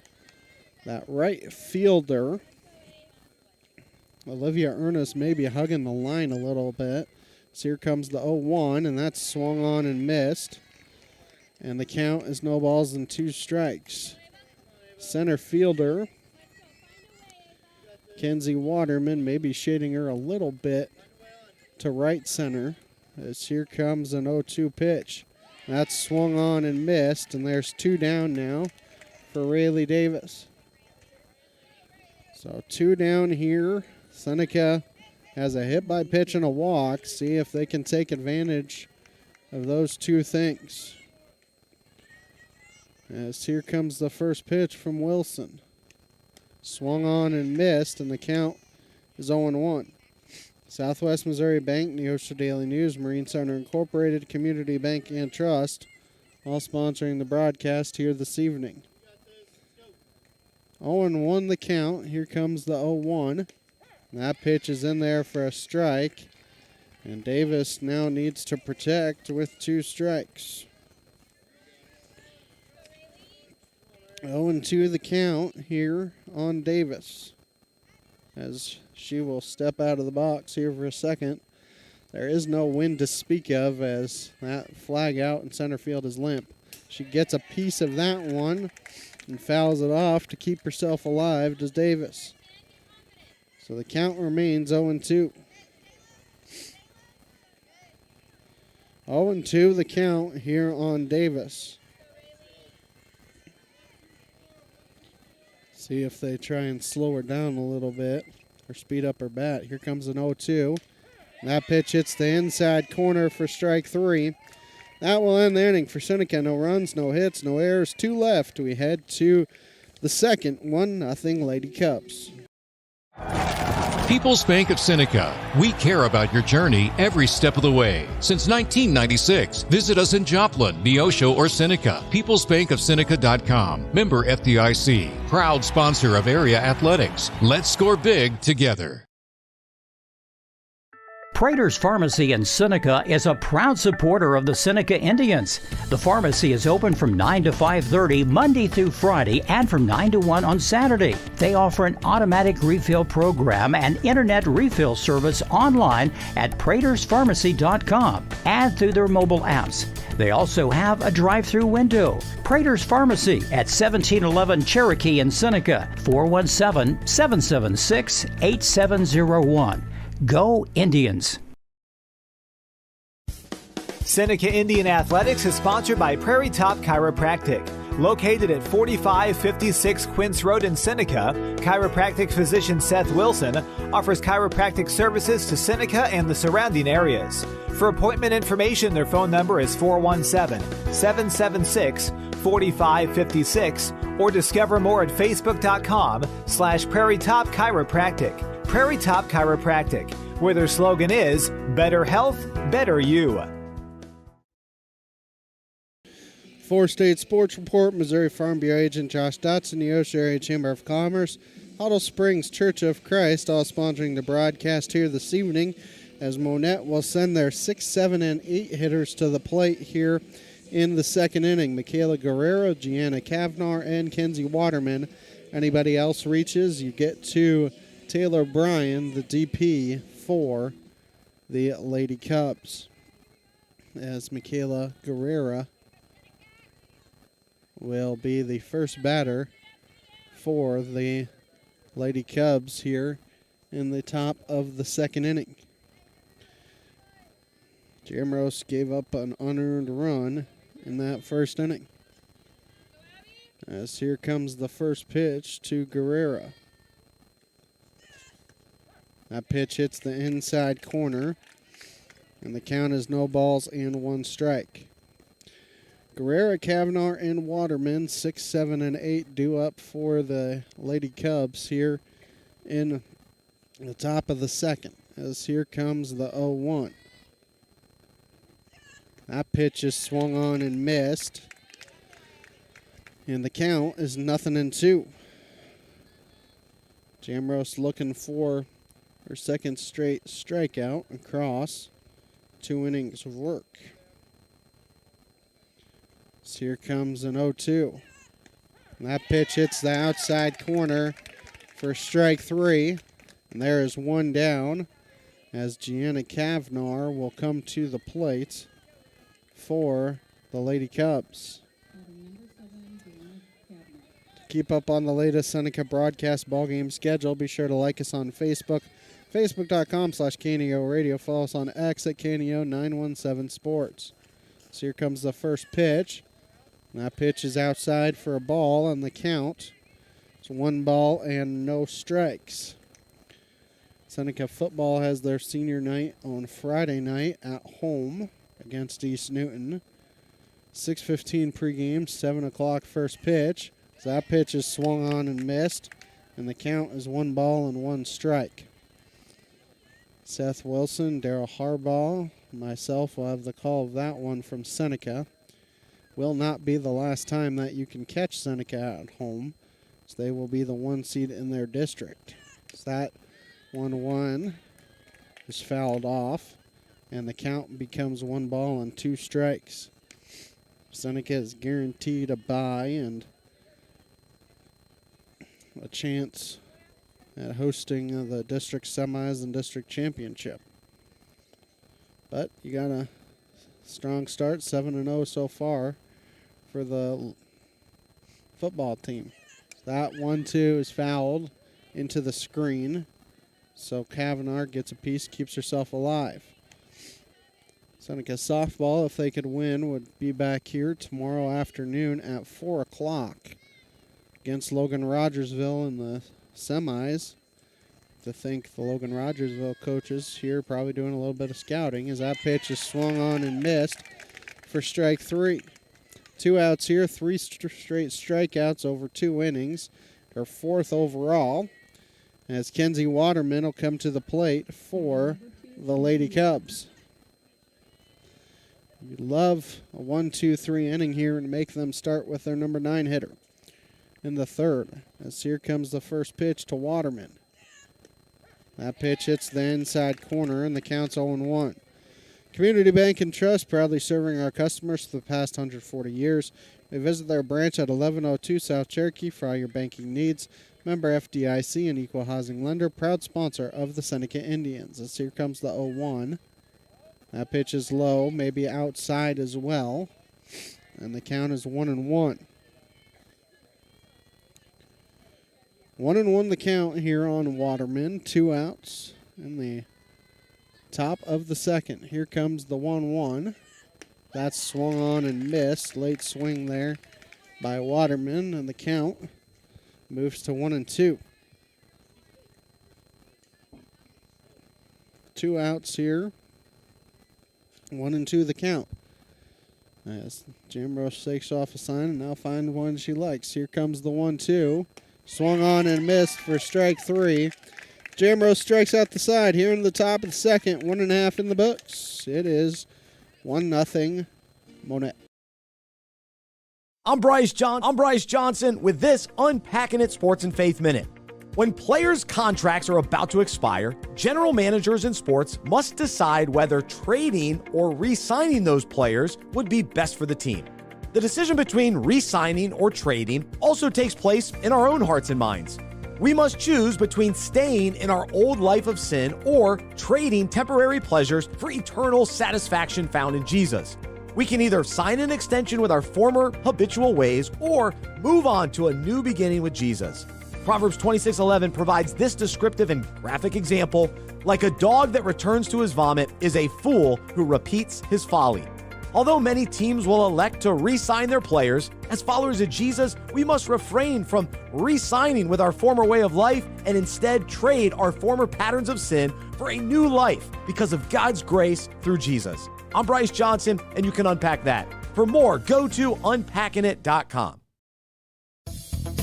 That right fielder, Olivia Ernest, may be hugging the line a little bit. So here comes the 0-1, and that's swung on and missed. And the count is no balls and 2 strikes. Center fielder, Kenzie Waterman, maybe shading her a little bit to right center. As here comes an 0-2 pitch. That's swung on and missed, and there's 2 down now for Rayleigh Davis. So 2 down here. Seneca has a hit by pitch and a walk. See if they can take advantage of those 2 things. As here comes the first pitch from Wilson. Swung on and missed, and the count is 0-1. Southwest Missouri Bank, Neosho Daily News, Marine Center Incorporated, Community Bank and Trust, all sponsoring the broadcast here this evening. 0-1 the count. Here comes the 0-1. That pitch is in there for a strike, and Davis now needs to protect with 2 strikes. 0-2 the count here on Davis, as she will step out of the box here for a second. There is no wind to speak of, as that flag out in center field is limp. She gets a piece of that one and fouls it off to keep herself alive, does Davis. So the count remains 0-2. 0-2 the count here on Davis. See if they try and slow her down a little bit or speed up her bat. Here comes an 0-2. That pitch hits the inside corner for strike 3. That will end the inning for Seneca. No runs, no hits, no errors. 2 left. We head to the second. 1-0 Lady Cubs. People's Bank of Seneca. We care about your journey every step of the way. Since 1996, visit us in Joplin, Neosho, or Seneca. PeoplesBankOfSeneca.com. Member FDIC. Proud sponsor of area athletics. Let's score big together. Prater's Pharmacy in Seneca is a proud supporter of the Seneca Indians. The pharmacy is open from 9 to 5:30 Monday through Friday and from 9 to 1 on Saturday. They offer an automatic refill program and internet refill service online at praterspharmacy.com and through their mobile apps. They also have a drive-through window. Prater's Pharmacy at 1711 Cherokee in Seneca, 417-776-8701. Go Indians! Seneca Indian Athletics is sponsored by Prairie Top Chiropractic. Located at 4556 Quince Road in Seneca, chiropractic physician Seth Wilson offers chiropractic services to Seneca and the surrounding areas. For appointment information, their phone number is 417-776-4556 or discover more at facebook.com/Prairie Top Chiropractic. Prairie Top Chiropractic, where their slogan is better health, better you. For State Sports Report, Missouri Farm Bureau agent Josh Dotson, Neosho Area Chamber of Commerce, Huddle Springs Church of Christ, all sponsoring the broadcast here this evening, as Monett will send their 6, 7, and 8 hitters to the plate here in the second inning. Michaela Guerrero, Gianna Kavnar, and Kenzie Waterman. Anybody else reaches, you get to Taylor Bryan, the DP for the Lady Cubs, as Michaela Guerrera will be the first batter for the Lady Cubs here in the top of the second inning. Jamrose gave up an unearned run in that first inning. As here comes the first pitch to Guerrera. That pitch hits the inside corner, and the count is no balls and 1 strike. Guerrera, Kavnar, and Waterman, 6, 7, and 8 due up for the Lady Cubs here in the top of the second, as here comes the 0-1. That pitch is swung on and missed, and the count is 0-2. Jamrose looking for her second straight strikeout across 2 innings of work. So here comes an 0-2. And that pitch hits the outside corner for strike 3. And there is one down as Gianna Kavnar will come to the plate for the Lady Cubs. To keep up on the latest Seneca broadcast ballgame schedule, be sure to like us on Facebook, facebook.com/KNEO Radio. Follow us on X at KNEO917 Sports. So here comes the first pitch. And that pitch is outside for a ball, and the count is 1 ball and no strikes. Seneca football has their senior night on Friday night at home against East Newton. 6:15 pregame, 7 o'clock first pitch. So that pitch is swung on and missed, and the count is 1 ball and 1 strike. Seth Wilson, Daryl Harbaugh, myself will have the call of that one from Seneca. Will not be the last time that you can catch Seneca at home, so they will be the 1 seed in their district. So that 1-1 is fouled off, and the count becomes 1 ball and 2 strikes. Seneca is guaranteed a bye and a chance at hosting the district semis and district championship. But you got a strong start, 7-0 so far for the football team. That 1-2 is fouled into the screen. So Kavanaugh gets a piece, keeps herself alive. Seneca softball, if they could win, would be back here tomorrow afternoon at 4 o'clock against Logan Rogersville in the semis. To think the Logan Rogersville coaches here probably doing a little bit of scouting as that pitch is swung on and missed for strike 3. 2 outs here, 3 straight strikeouts over 2 innings. Her 4th overall. As Kenzie Waterman will come to the plate for the Lady Cubs. You love a 1-2-3 inning here and make them start with their number 9 hitter in the 3rd. As here comes the first pitch to Waterman. That pitch hits the inside corner and the count's 0-1. Community Bank and Trust, proudly serving our customers for the past 140 years. We visit their branch at 1102 South Cherokee for all your banking needs. Member FDIC and equal housing lender, proud sponsor of the Seneca Indians. As here comes the 0-1. That pitch is low, maybe outside as well. And the count is 1-1. 1-1 the count here on Waterman. 2 outs in the top of the 2nd. Here comes the 1-1. That's swung on and missed. Late swing there by Waterman, and the count moves to 1-2. 2 outs here. 1-2 the count. As Jamrose shakes off a sign and now finds one she likes. Here comes the 1-2. Swung on and missed for strike 3. Jamrose strikes out the side here in the top of the 2nd. 1.5 in the books. It is 1-0 Monett. I'm Bryce Johnson with this Unpacking It Sports and Faith Minute. When players' contracts are about to expire, general managers in sports must decide whether trading or re-signing those players would be best for the team. The decision between re-signing or trading also takes place in our own hearts and minds. We must choose between staying in our old life of sin or trading temporary pleasures for eternal satisfaction found in Jesus. We can either sign an extension with our former habitual ways or move on to a new beginning with Jesus. Proverbs 26:11 provides this descriptive and graphic example. Like a dog that returns to his vomit is a fool who repeats his folly. Although many teams will elect to re-sign their players, as followers of Jesus, we must refrain from re-signing with our former way of life and instead trade our former patterns of sin for a new life because of God's grace through Jesus. I'm Bryce Johnson, and you can unpack that. For more, go to unpackingit.com.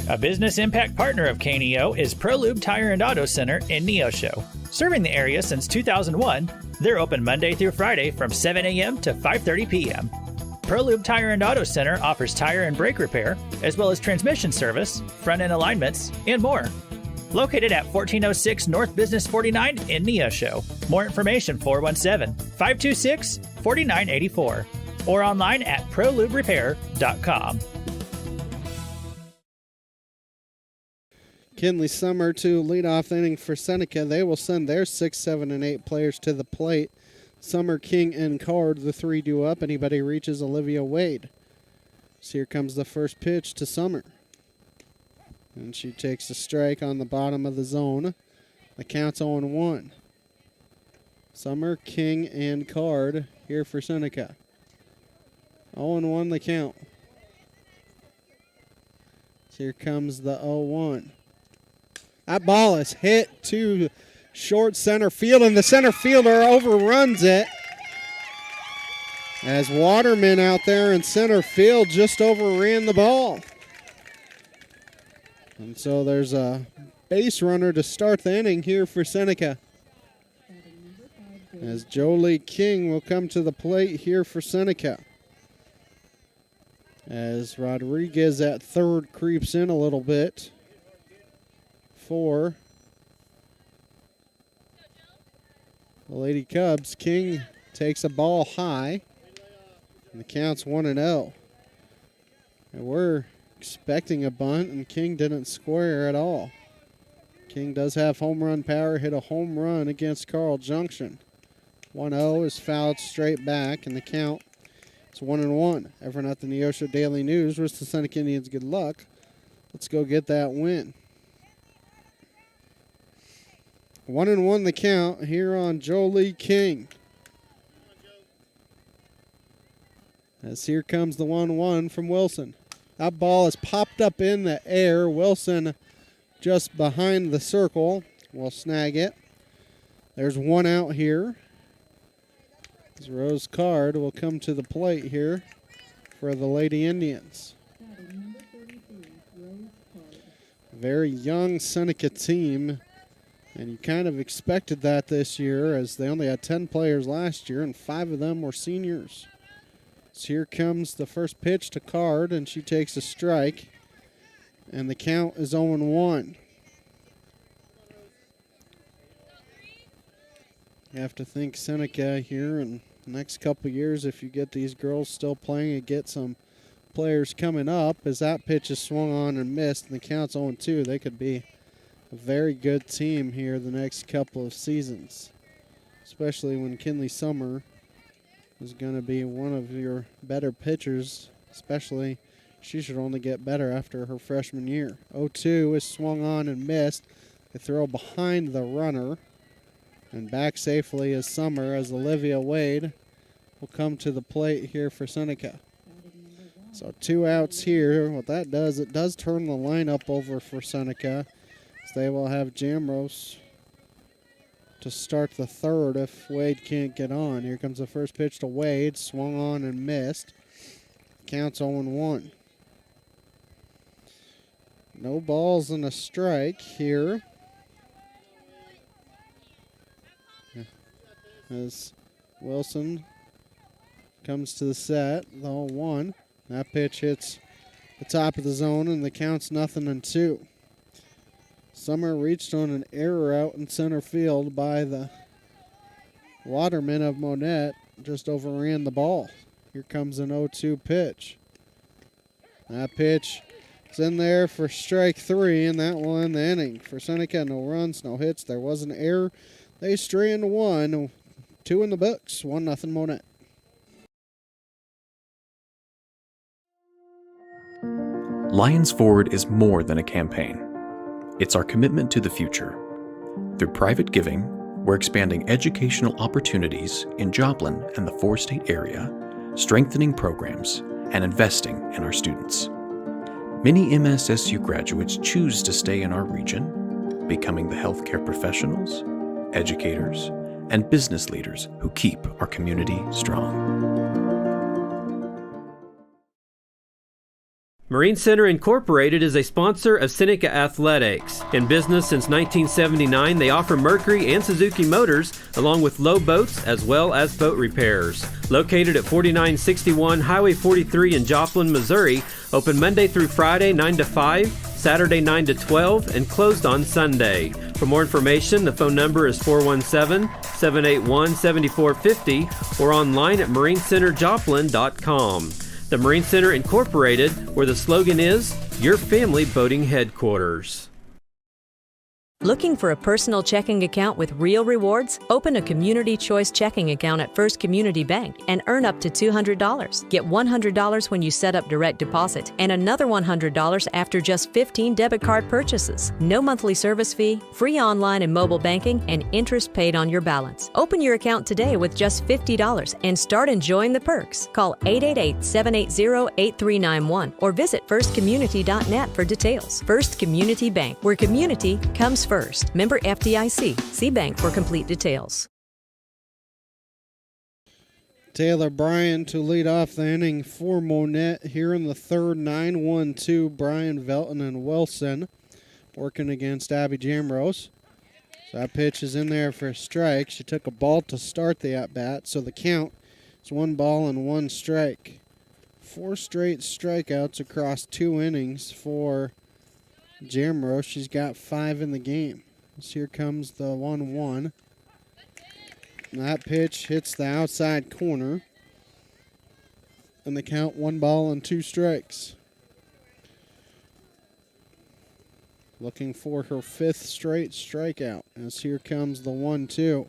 A business impact partner of KNEO is ProLube Tire and Auto Center in Neosho. Serving the area since 2001, they're open Monday through Friday from 7 a.m. to 5:30 p.m. ProLube Tire and Auto Center offers tire and brake repair, as well as transmission service, front-end alignments, and more. located at 1406 North Business 49 in Neosho. More information 417-526-4984 or online at proluberepair.com. Kinley Summer to lead off the inning for Seneca. They will send their 6, 7, and 8 players to the plate. Summer, King, and Card, the three due up. Anybody reaches Olivia Wade. So here comes the first pitch to Summer. And she takes a strike on the bottom of the zone. The count's 0-1. Summer, King, and Card here for Seneca. 0-1 the count. So here comes the 0-1. That ball is hit to short center field, and the center fielder overruns it. As Waterman out there in center field just overran the ball. And so there's a base runner to start the inning here for Seneca. As Jolie King will come to the plate here for Seneca. As Rodriguez at third creeps in a little bit for the Lady Cubs. King takes a ball high, and the count's 1-0. And we're expecting a bunt, and King didn't square at all. King does have home run power, hit a home run against Carl Junction. 1-0 is fouled straight back, and the count is 1-1. Everyone at the Neosho Daily News wish the Seneca Indians good luck. Let's go get that win. 1-1 the count here on Jolie King. As here comes the 1-1 from Wilson. That ball is popped up in the air. Wilson just behind the circle will snag it. There's one out here. As Rose Card will come to the plate here for the Lady Indians. Very young Seneca team. And you kind of expected that this year, as they only had 10 players last year, and 5 of them were seniors. So here comes the first pitch to Card, and she takes a strike. And the count is 0-1. You have to think Seneca here in the next couple years, if you get these girls still playing and get some players coming up, as that pitch is swung on and missed, and the count's 0-2, they could be a very good team here the next couple of seasons, especially when Kinley Summer is going to be one of your better pitchers, especially she should only get better after her freshman year. 0-2 is swung on and missed. They throw behind the runner, and back safely is Summer, as Olivia Wade will come to the plate here for Seneca. So 2 outs here. What that does, it does turn the lineup over for Seneca. So they will have Jamros to start the third if Wade can't get on. Here comes the first pitch to Wade, swung on and missed. Counts 0-1. No balls and a strike here. As Wilson comes to the set, the 0-1. That pitch hits the top of the zone, and the count's 0-2. Summer reached on an error out in center field by the Waterman of Monett, just overran the ball. Here comes an 0-2 pitch. That pitch is in there for strike 3, and that will end the inning. For Seneca, no runs, no hits. There was an error. They stray into 1. 2 in the books, 1-0 Monett. Lions Forward is more than a campaign. It's our commitment to the future. Through private giving, we're expanding educational opportunities in Joplin and the 4-state area, strengthening programs, and investing in our students. Many MSSU graduates choose to stay in our region, becoming the healthcare professionals, educators, and business leaders who keep our community strong. Marine Center Incorporated is a sponsor of Seneca Athletics. In business since 1979, they offer Mercury and Suzuki motors, along with low boats as well as boat repairs. Located at 4961 Highway 43 in Joplin, Missouri, open Monday through Friday 9 to 5, Saturday 9 to 12, and closed on Sunday. For more information, the phone number is 417-781-7450 or online at marinecenterjoplin.com. The Marine Center Incorporated, where the slogan is, your family boating headquarters. Looking for a personal checking account with real rewards? Open a Community Choice checking account at First Community Bank and earn up to $200. Get $100 when you set up direct deposit and another $100 after just 15 debit card purchases. No monthly service fee, free online and mobile banking, and interest paid on your balance. Open your account today with just $50 and start enjoying the perks. Call 888-780-8391 or visit firstcommunity.net for details. First Community Bank, where community comes first. Member FDIC. See bank for complete details. Taylor Bryan to lead off the inning for Monett here in the third. 9-1-2. Brian Velton and Wilson working against Abby Jamrose. So that pitch is in there for a strike. She took a ball to start the at-bat, so the count is 1 ball and 1 strike. 4 straight strikeouts across 2 innings for Jamrose. She's got 5 in the game. So here comes the 1-1. That pitch hits the outside corner. And the count 1 ball and 2 strikes. Looking for her 5th straight strikeout. As here comes the 1-2.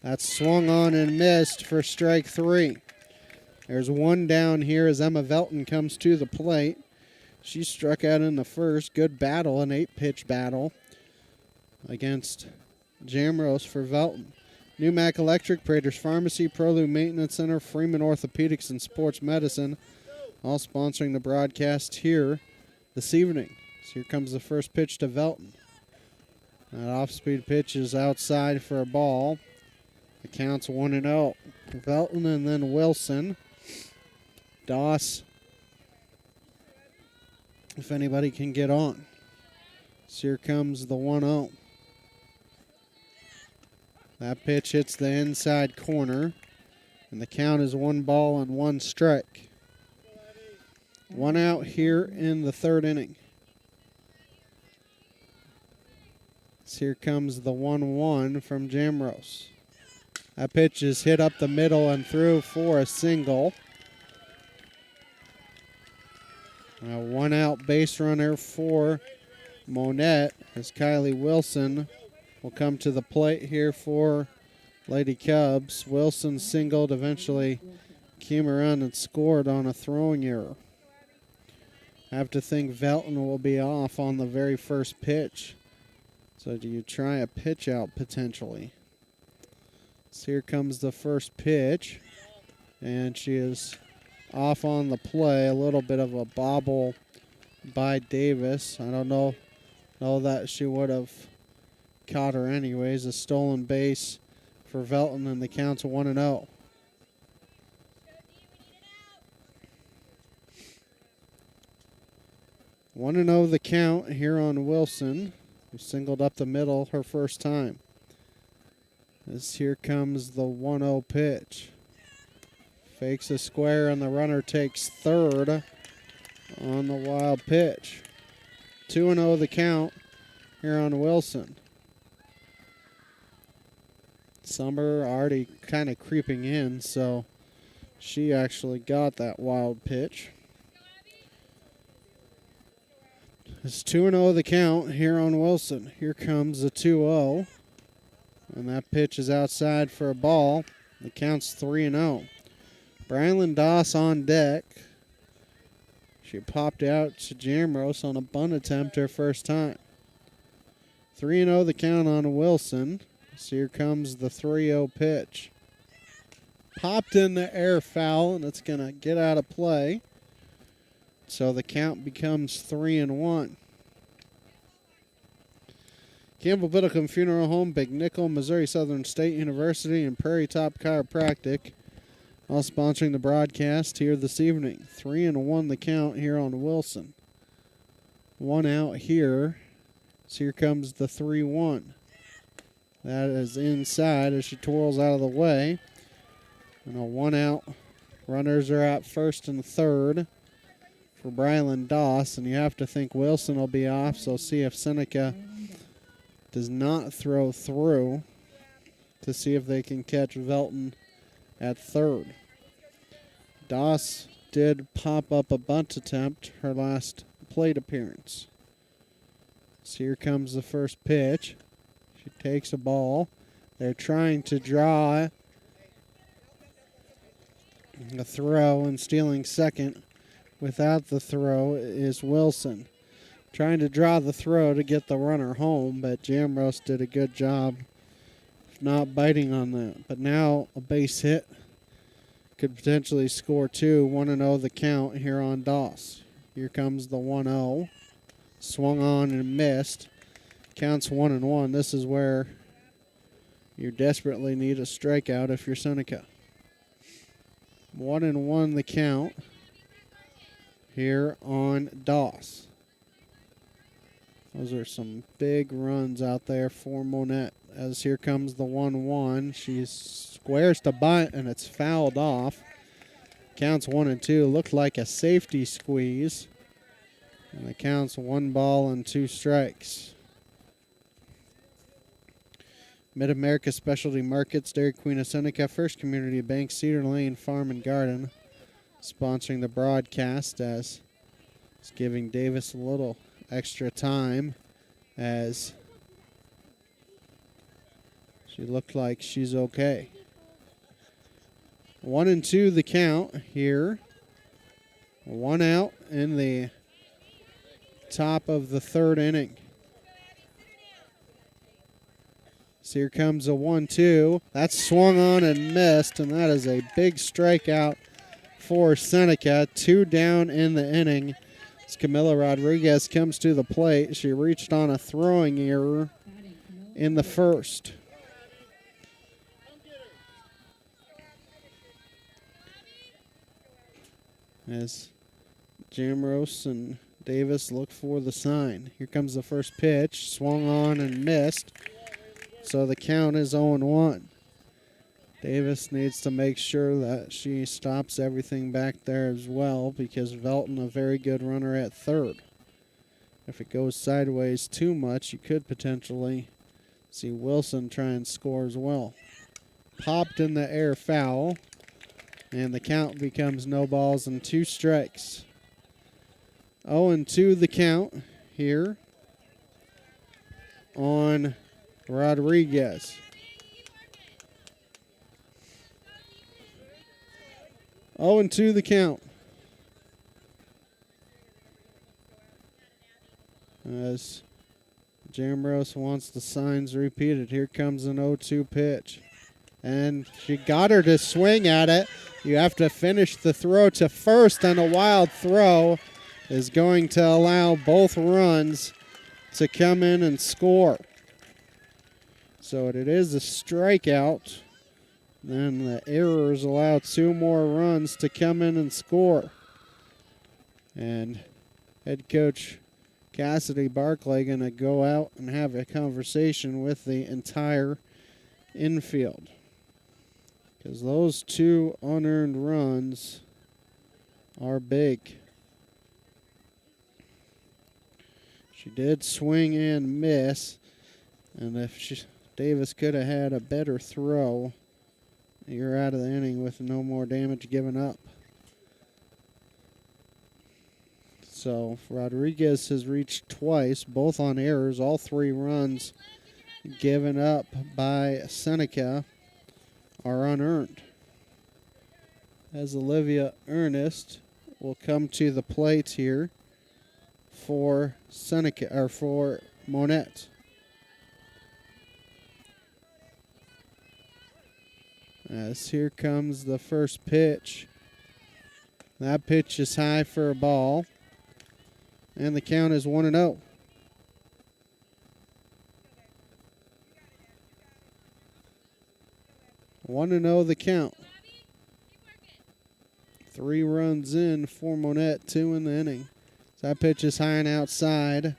That's swung on and missed for strike 3. There's 1 down here as Emma Velton comes to the plate. She struck out in the first. Good battle, an 8-pitch battle against Jamrose for Velton. Newmac Electric, Prater's Pharmacy, Prolu Maintenance Center, Freeman Orthopedics and Sports Medicine, all sponsoring the broadcast here this evening. So here comes the first pitch to Velton. That off-speed pitch is outside for a ball. The count's 1-0. Velton and then Wilson. Doss, if anybody can get on. So here comes the 1-0. That pitch hits the inside corner, and the count is 1 ball and 1 strike. 1 out here in the third inning. So here comes the 1-1 from Jamrose. That pitch is hit up the middle and through for a single. A 1 out base runner for Monett as Kylie Wilson will come to the plate here for Lady Cubs. Wilson singled, eventually came around and scored on a throwing error. I have to think Velton will be off on the very first pitch. So do you try a pitch out potentially? So here comes the first pitch, and she is off on the play. A little bit of a bobble by Davis. I don't know that she would have caught her anyways. A stolen base for Velton, and the count's 1-0. One and 0 the count here on Wilson, who singled up the middle her first time. As here comes the 1-0 pitch. Fakes a square, and the runner takes third on the wild pitch. 2-0 the count here on Wilson. Summer already kind of creeping in, so she actually got that wild pitch. It's 2-0 the count here on Wilson. Here comes the 2-0. And that pitch is outside for a ball. The count's 3-0. Brylan Doss on deck. She popped out to Jamrose on a bunt attempt her first time. 3-0 the count on Wilson. So here comes the 3-0 pitch. Popped in the air, foul, and it's going to get out of play. So the count becomes 3-1. Campbell Biddlecombe Funeral Home, Big Nickel, Missouri Southern State University, and Prairie Top Chiropractic, all sponsoring the broadcast here this evening. 3-1 the count here on Wilson. 1 out here. So here comes the 3-1. That is inside as she twirls out of the way. And a 1 out. Runners are at first and third for Brylan Doss, and you have to think Wilson will be off, so see if Seneca does not throw through to see if they can catch Velton at third. Doss did pop up a bunt attempt her last plate appearance. So here comes the first pitch. She takes a ball. They're trying to draw a throw, and stealing second without the throw is Wilson. Trying to draw the throw to get the runner home, but Jamrose did a good job of not biting on that. But now a base hit could potentially score two. 1-0 the count here on Doss. Here comes the 1-0. Swung on and missed. Counts 1-1. This is where you desperately need a strikeout if you're Seneca. 1-1 the count here on Doss. Those are some big runs out there for Monett. As here comes the 1-1. She squares to bunt, and it's fouled off. Counts 1-2. Looked like a safety squeeze. And it counts 1 ball and 2 strikes. Mid-America Specialty Markets, Dairy Queen of Seneca, First Community Bank, Cedar Lane Farm and Garden, sponsoring the broadcast, as it's giving Davis a little extra time, as she looked like she's okay. 1-2 the count here. 1 out in the top of the third inning. So here comes a 1-2. That's swung on and missed, and that is a big strikeout for Seneca. 2 down in the inning. As Camila Rodriguez comes to the plate, she reached on a throwing error in the first. As Jamrose and Davis look for the sign. Here comes the first pitch. Swung on and missed. So the count is 0-1. Davis needs to make sure that she stops everything back there as well, because Velton, a very good runner at third. If it goes sideways too much, you could potentially see Wilson try and score as well. Popped in the air, foul, and the count becomes no balls and 2 strikes. 0-2 the count here on Rodriguez. 0-2 the count. As Jamrose wants the signs repeated. Here comes an 0-2 pitch. And she got her to swing at it. You have to finish the throw to first, and a wild throw is going to allow both runs to come in and score. So it is a strikeout. Then the errors allow 2 more runs to come in and score. And head coach Cassidy Barclay going to go out and have a conversation with the entire infield, because those 2 unearned runs are big. She did swing and miss, and if Davis could have had a better throw, you're out of the inning with no more damage given up. So Rodriguez has reached twice, both on errors. All 3 runs given up by Seneca are unearned. As Olivia Ernest will come to the plate here for Seneca, or for Monett. As here comes the first pitch. That pitch is high for a ball. And the count is 1-0. One and 0 the count. 3 runs in for Monett, 2 in the inning. So that pitch is high and outside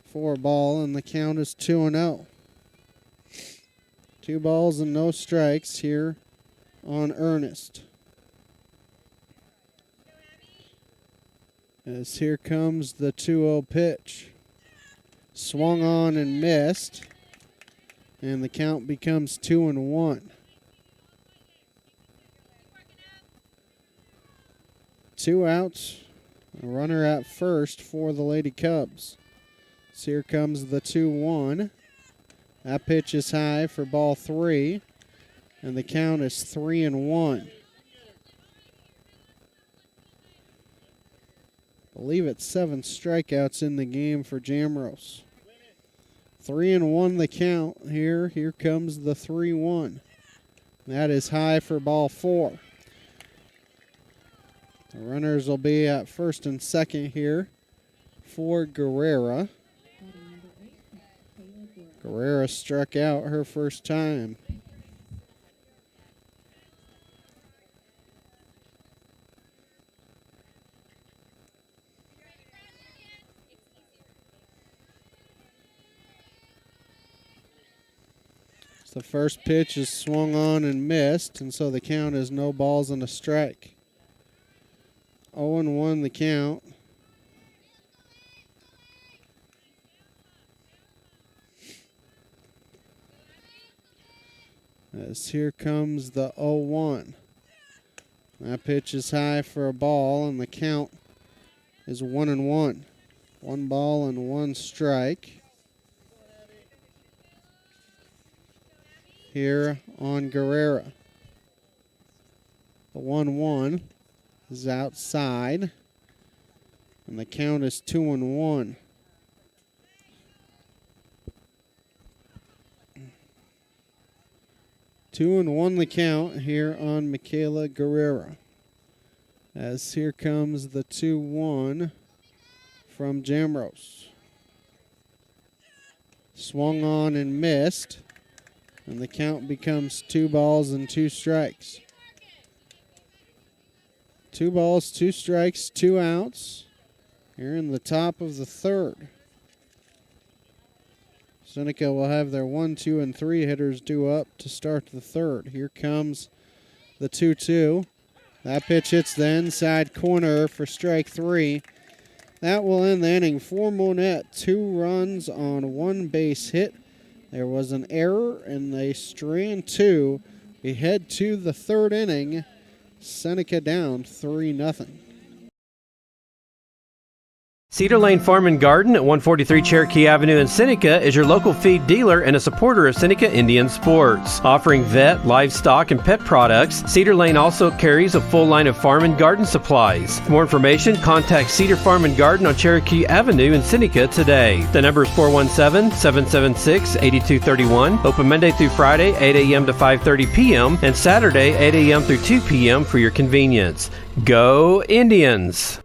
for a ball, and the count is 2-0. 2 balls and no strikes here on Ernest. As here comes the 2-0 pitch. Swung on and missed. And the count becomes 2-1. 2 outs. A runner at first for the Lady Cubs. So here comes the 2-1. That pitch is high for ball 3. And the count is 3-1. I believe it's 7 strikeouts in the game for Jamrose. 3-1 the count here. Here comes the 3-1. That is high for ball 4. The runners will be at first and second here for Guerrera. Guerrera struck out her first time. The first pitch is swung on and missed, and so the count is no balls and a strike. 0-1 the count. As here comes the 0-1. That pitch is high for a ball, and the count is 1-1. 1 ball and 1 strike. Here on Guerrera. The 1-1 is outside, and the count is 2-1. Two and one the count here on Michaela Guerrera. As here comes the 2-1 from Jamrose. Swung on and missed. And the count becomes 2 balls and 2 strikes. 2 balls, 2 strikes, 2 outs. Here in the top of the third. Seneca will have their 1, 2, and 3 hitters due up to start the third. Here comes the 2-2. That pitch hits the inside corner for strike 3. That will end the inning for Monett. 2 runs on 1 base hit. There was an error, and they strand 2. We head to the third inning. Seneca down 3-0. Cedar Lane Farm and Garden at 143 Cherokee Avenue in Seneca is your local feed dealer and a supporter of Seneca Indian sports. Offering vet, livestock, and pet products, Cedar Lane also carries a full line of farm and garden supplies. For more information, contact Cedar Farm and Garden on Cherokee Avenue in Seneca today. The number is 417-776-8231. Open Monday through Friday, 8 a.m. to 5:30 p.m. and Saturday, 8 a.m. through 2 p.m. for your convenience. Go Indians!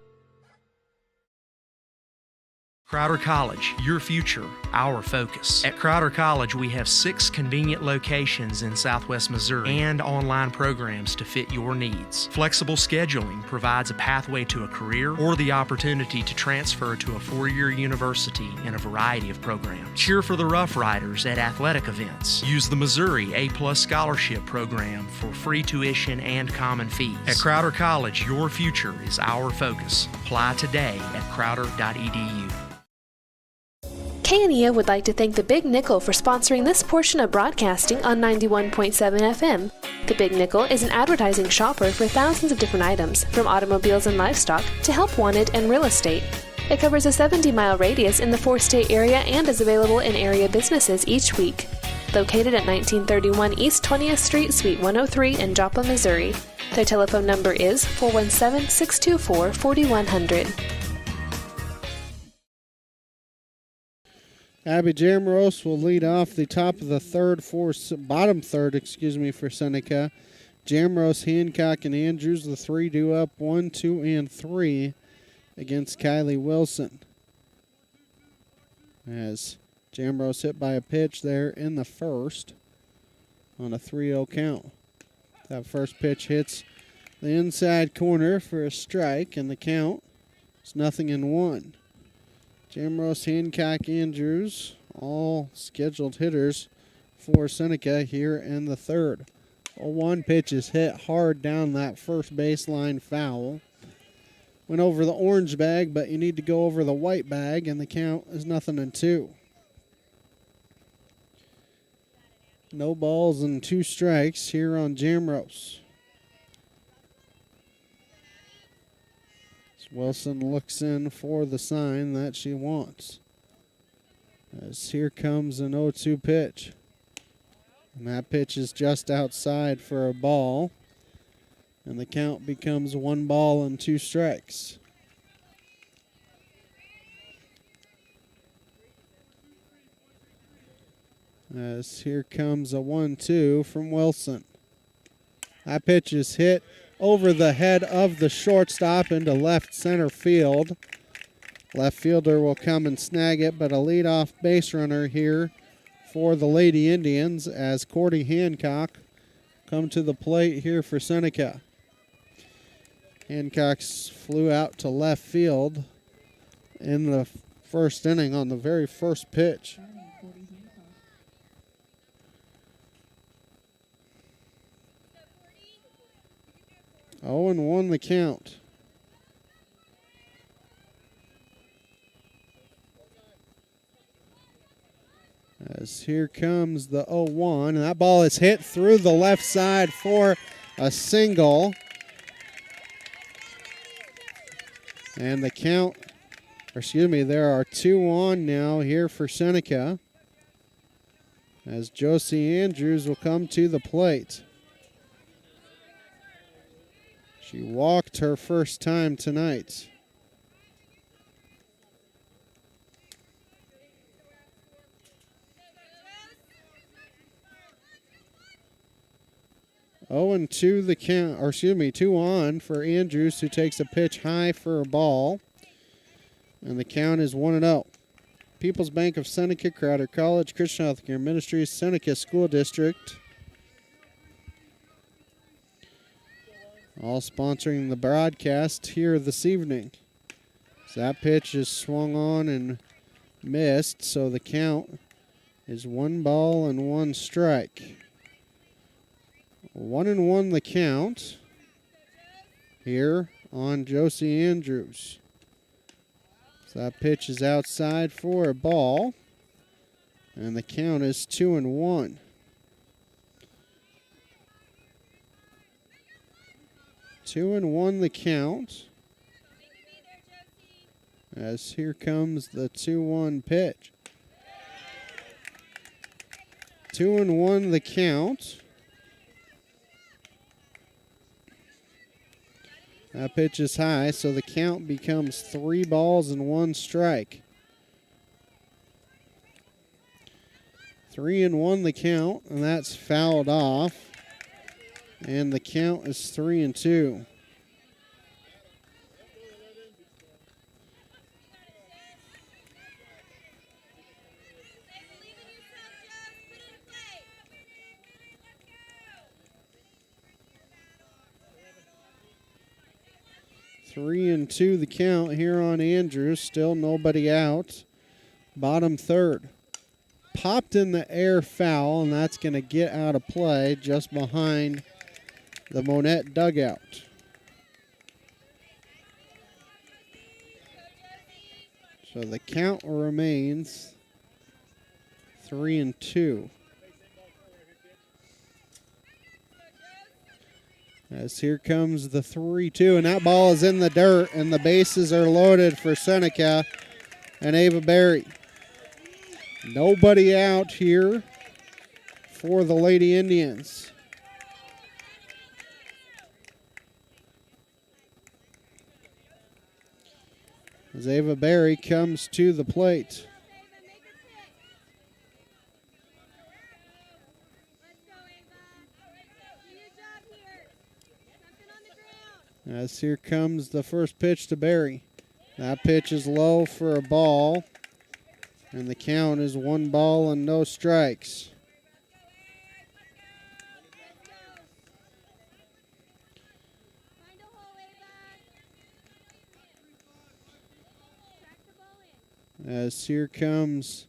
Crowder College, your future, our focus. At Crowder College, we have 6 convenient locations in Southwest Missouri and online programs to fit your needs. Flexible scheduling provides a pathway to a career or the opportunity to transfer to a 4-year university in a variety of programs. Cheer for the Rough Riders at athletic events. Use the Missouri A+ Scholarship Program for free tuition and common fees. At Crowder College, your future is our focus. Apply today at crowder.edu. KNEO would like to thank the Big Nickel for sponsoring this portion of broadcasting on 91.7 FM. The Big Nickel is an advertising shopper for thousands of different items, from automobiles and livestock to help wanted and real estate. It covers a 70-mile radius in the 4-state area and is available in area businesses each week. Located at 1931 East 20th Street, Suite 103 in Joplin, Missouri. Their telephone number is 417-624-4100. Abby Jamrose will lead off the top of the bottom third, for Seneca. Jamrose, Hancock, and Andrews, the 3 due up 1, 2, and 3 against Kylie Wilson. As Jamrose hit by a pitch there in the first on a 3-0 count. That first pitch hits the inside corner for a strike, and the count is 0-1. Jamrose, Hancock, Andrews, all scheduled hitters for Seneca here in the third. A 1 pitch is hit hard down that first baseline foul. went over the orange bag, but you need to go over the white bag, and the count is 0-2. No balls and 2 strikes here on Jamrose. Wilson looks in for the sign that she wants. As here comes an 0-2 pitch. And that pitch is just outside for a ball. And the count becomes 1 ball and 2 strikes. As here comes a 1-2 from Wilson. That pitch is hit over the head of the shortstop into left center field. Left fielder will come and snag it, but a leadoff base runner here for the Lady Indians as Cordy Hancock come to the plate here for Seneca. Hancock's flew out to left field in the first inning on the very first pitch. Oh, and 1 the count. As here comes the 0-1, and that ball is hit through the left side for a single. And the count, there are 2 on now here for Seneca. As Josie Andrews will come to the plate. She walked her first time tonight. Oh, and 2 the count, 2 on for Andrews, who takes a pitch high for a ball. And the count is 1-0. People's Bank of Seneca, Crowder College, Christian Healthcare Ministries, Seneca School District. All sponsoring the broadcast here this evening. So that pitch is swung on and missed, so the count is 1 ball and 1 strike. 1-1 the count here on Josie Andrews. So that pitch is outside for a ball, and the count is 2-1. Two and 1 the count. As here comes the 2-1 pitch. 2-1 the count. That pitch is high, so the count becomes 3 balls and 1 strike. 3-1 the count, and that's fouled off. And the count is 3-2. Three and 2 the count here on Andrews. Still nobody out. Bottom third. Popped in the air foul, and that's going to get out of play just behind the Monett dugout. So the count remains 3-2. As here comes the 3-2, and that ball is in the dirt, and the bases are loaded for Seneca and Ava Berry. Nobody out here for the Lady Indians. As Ava Berry comes to the plate. As here comes the first pitch to Berry. That pitch is low for a ball. And the count is 1 ball and no strikes. As here comes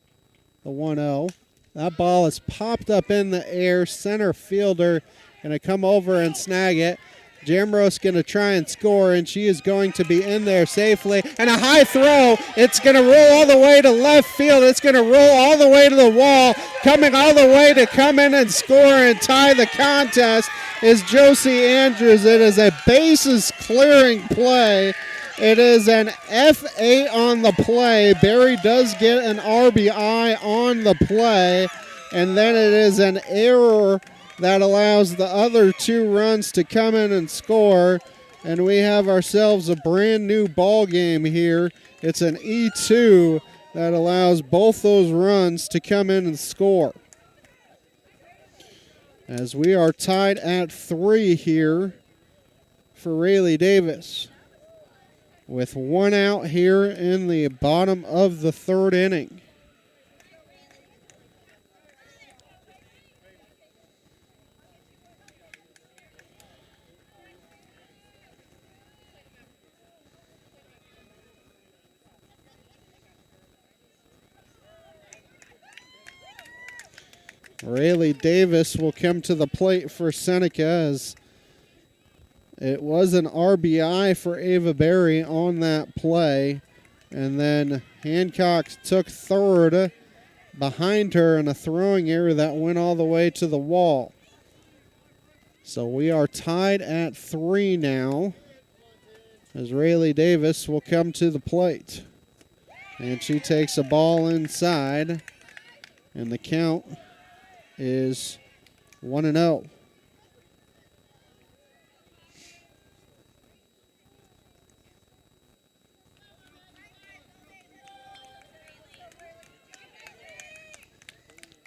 the 1-0. That ball is popped up in the air. Center fielder going to come over and snag it. Jamrose going to try and score, and she is going to be in there safely. And a high throw. It's going to roll all the way to left field. It's going to roll all the way to the wall. Coming all the way to come in and score and tie the contest is Josie Andrews. It is a bases clearing play. It is an F8 on the play. Barry does get an RBI on the play, and then it is an error that allows the other 2 runs to come in and score, and we have ourselves a brand new ball game here. It's an E2 that allows both those runs to come in and score. As we are tied at 3 here for Rayleigh Davis, with 1 out here in the bottom of the 3rd inning. Rayleigh Davis will come to the plate for Seneca, as it was an RBI for Ava Berry on that play. And then Hancock took 3rd behind her in a throwing error that went all the way to the wall. So we are tied at 3 now, as Rayleigh Davis will come to the plate. And she takes a ball inside, and the count is 1-0.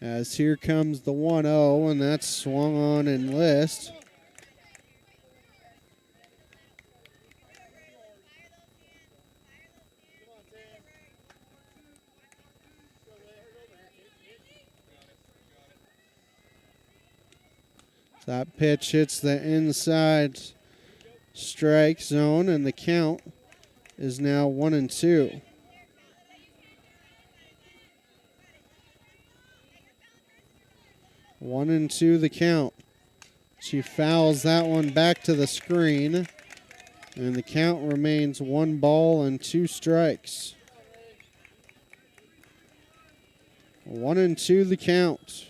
As here comes the 1-0, and that's swung on and list. That pitch hits the inside strike zone, and the count is now 1-2. One and two the count. She fouls that one back to the screen, and the count remains 1 ball and 2 strikes. 1-2 the count.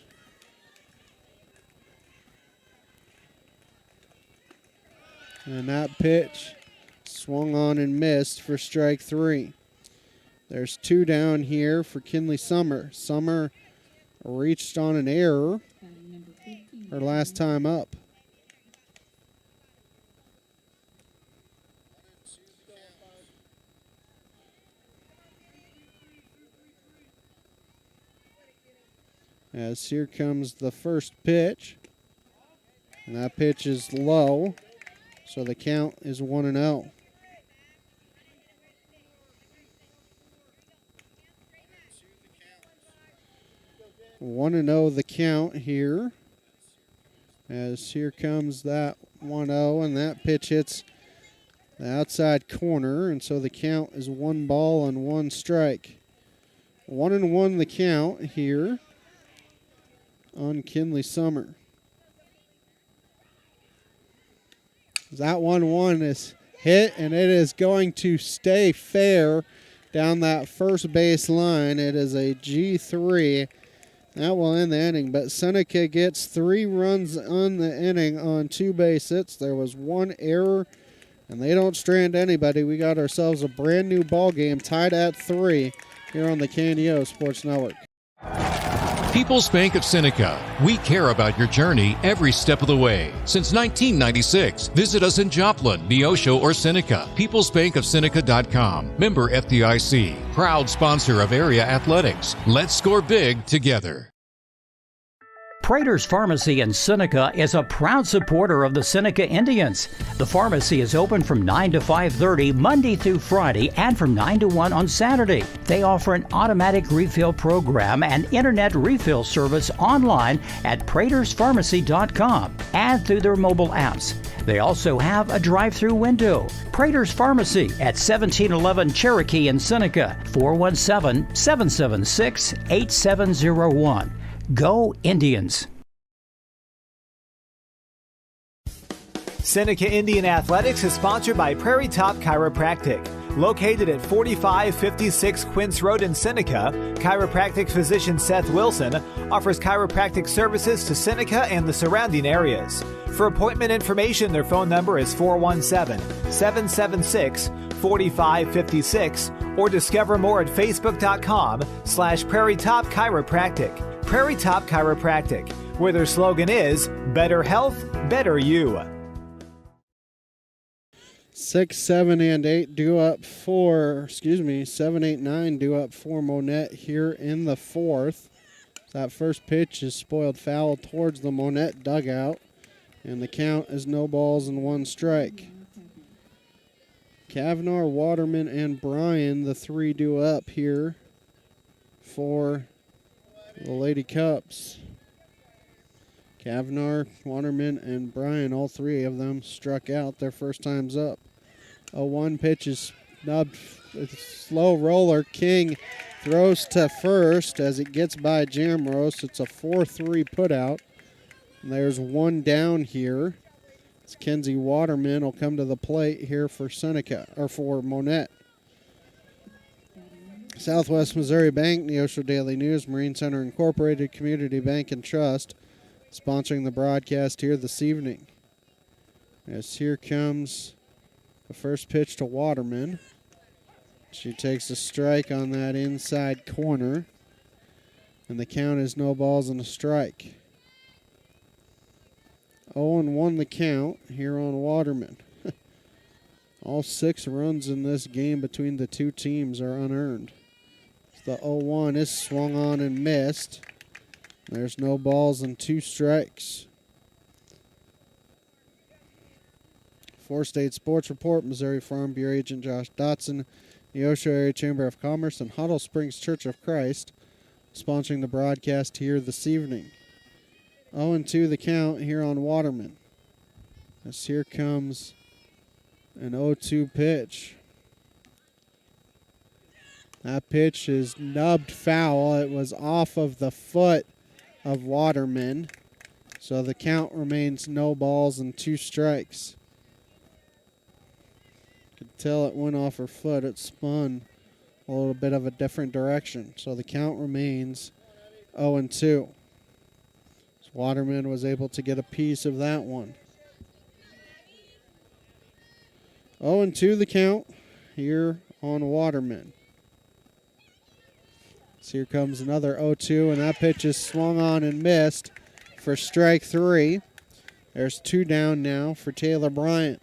And that pitch swung on and missed for strike 3. There's 2 down here for Kinley Summer. Summer reached on an error her last time up. As here comes the first pitch. And that pitch is low, so the count is 1-0. One and 0 the count here. As here comes that 1-0, and that pitch hits the outside corner, and so the count is 1 ball and 1 strike. 1-1 the count here on Kinley Summer. That 1-1 is hit, and it is going to stay fair down that first base line. It is a G3. That will end the inning, but Seneca gets 3 runs on the inning on 2 base hits. There was 1 error, and they don't strand anybody. We got ourselves a brand new ball game tied at 3 here on the KNEO Sports Network. People's Bank of Seneca. We care about your journey every step of the way. Since 1996, visit us in Joplin, Neosho, or Seneca. PeoplesBankOfSeneca.com. Member FDIC. Proud sponsor of area athletics. Let's score big together. Prater's Pharmacy in Seneca is a proud supporter of the Seneca Indians. The pharmacy is open from 9 to 5:30 Monday through Friday and from 9 to 1 on Saturday. They offer an automatic refill program and internet refill service online at praterspharmacy.com and through their mobile apps. They also have a drive-through window. Prater's Pharmacy at 1711 Cherokee in Seneca, 417-776-8701. Go Indians! Seneca Indian Athletics is sponsored by Prairie Top Chiropractic. Located at 4556 Quince Road in Seneca, chiropractic physician Seth Wilson offers chiropractic services to Seneca and the surrounding areas. For appointment information, their phone number is 417-776-4556 or discover more at facebook.com/Prairie Top Chiropractic. Prairie Top Chiropractic, where their slogan is better health, better you. 6, 7, and 8 due up for, 7, 8, 9 due up for Monett here in the fourth. That first pitch is spoiled foul towards the Monett dugout, and the count is no balls and 1 strike. Kavnar, Waterman, and Bryan, the 3 due up here for the Lady Cups. Kavnar, Waterman, and Bryan, all 3 of them struck out their first times up. A 1 pitch is snubbed. It's a slow roller. King throws to first as it gets by Jamrose. It's a 4-3 putout. And there's 1 down here. It's Kenzie Waterman will come to the plate here for Seneca, or for Monett. Southwest Missouri Bank, Neosho Daily News, Marine Center Incorporated, Community Bank and Trust, sponsoring the broadcast here this evening. As here comes the first pitch to Waterman. She takes a strike on that inside corner, and the count is no balls and a strike. 0-1 the count here on Waterman. All 6 runs in this game between the 2 teams are unearned. The 0-1 is swung on and missed. There's no balls and 2 strikes. 4-State Sports Report, Missouri Farm Bureau Agent Josh Dotson, Neosho Area Chamber of Commerce, and Huddle Springs Church of Christ sponsoring the broadcast here this evening. 0-2 the count here on Waterman. As here comes an 0-2 pitch. That pitch is nubbed foul. It was off of the foot of Waterman. So the count remains no balls and 2 strikes. Could tell it went off her foot. It spun a little bit of a different direction. So the count remains 0-2. So Waterman was able to get a piece of that one. 0-2 the count here on Waterman. So here comes another 0-2, and that pitch is swung on and missed for strike 3. There's 2 down now for Taylor Bryant.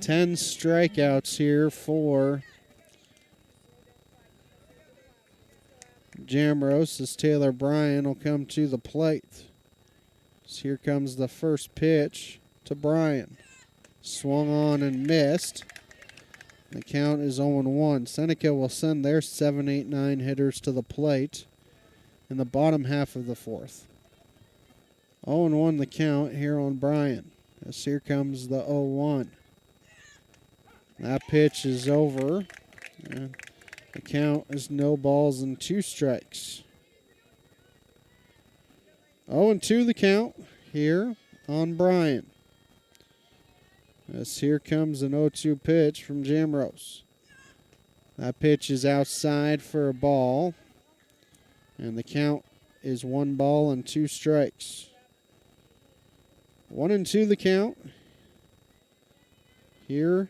Ten strikeouts here for Jamrose as Taylor Bryan will come to the plate. So here comes the first pitch to Bryan. Swung on and missed. The count is 0-1. Seneca will send their 7, 8, 9 hitters to the plate in the bottom half of the fourth. 0-1 the count here on Bryan. As here comes the 0-1. That pitch is over. And the count is no balls and 2 strikes. 0-2 the count here on Bryan. As here comes an 0-2 pitch from Jamrose. That pitch is outside for a ball. And the count is 1 ball and 2 strikes. 1-2 the count here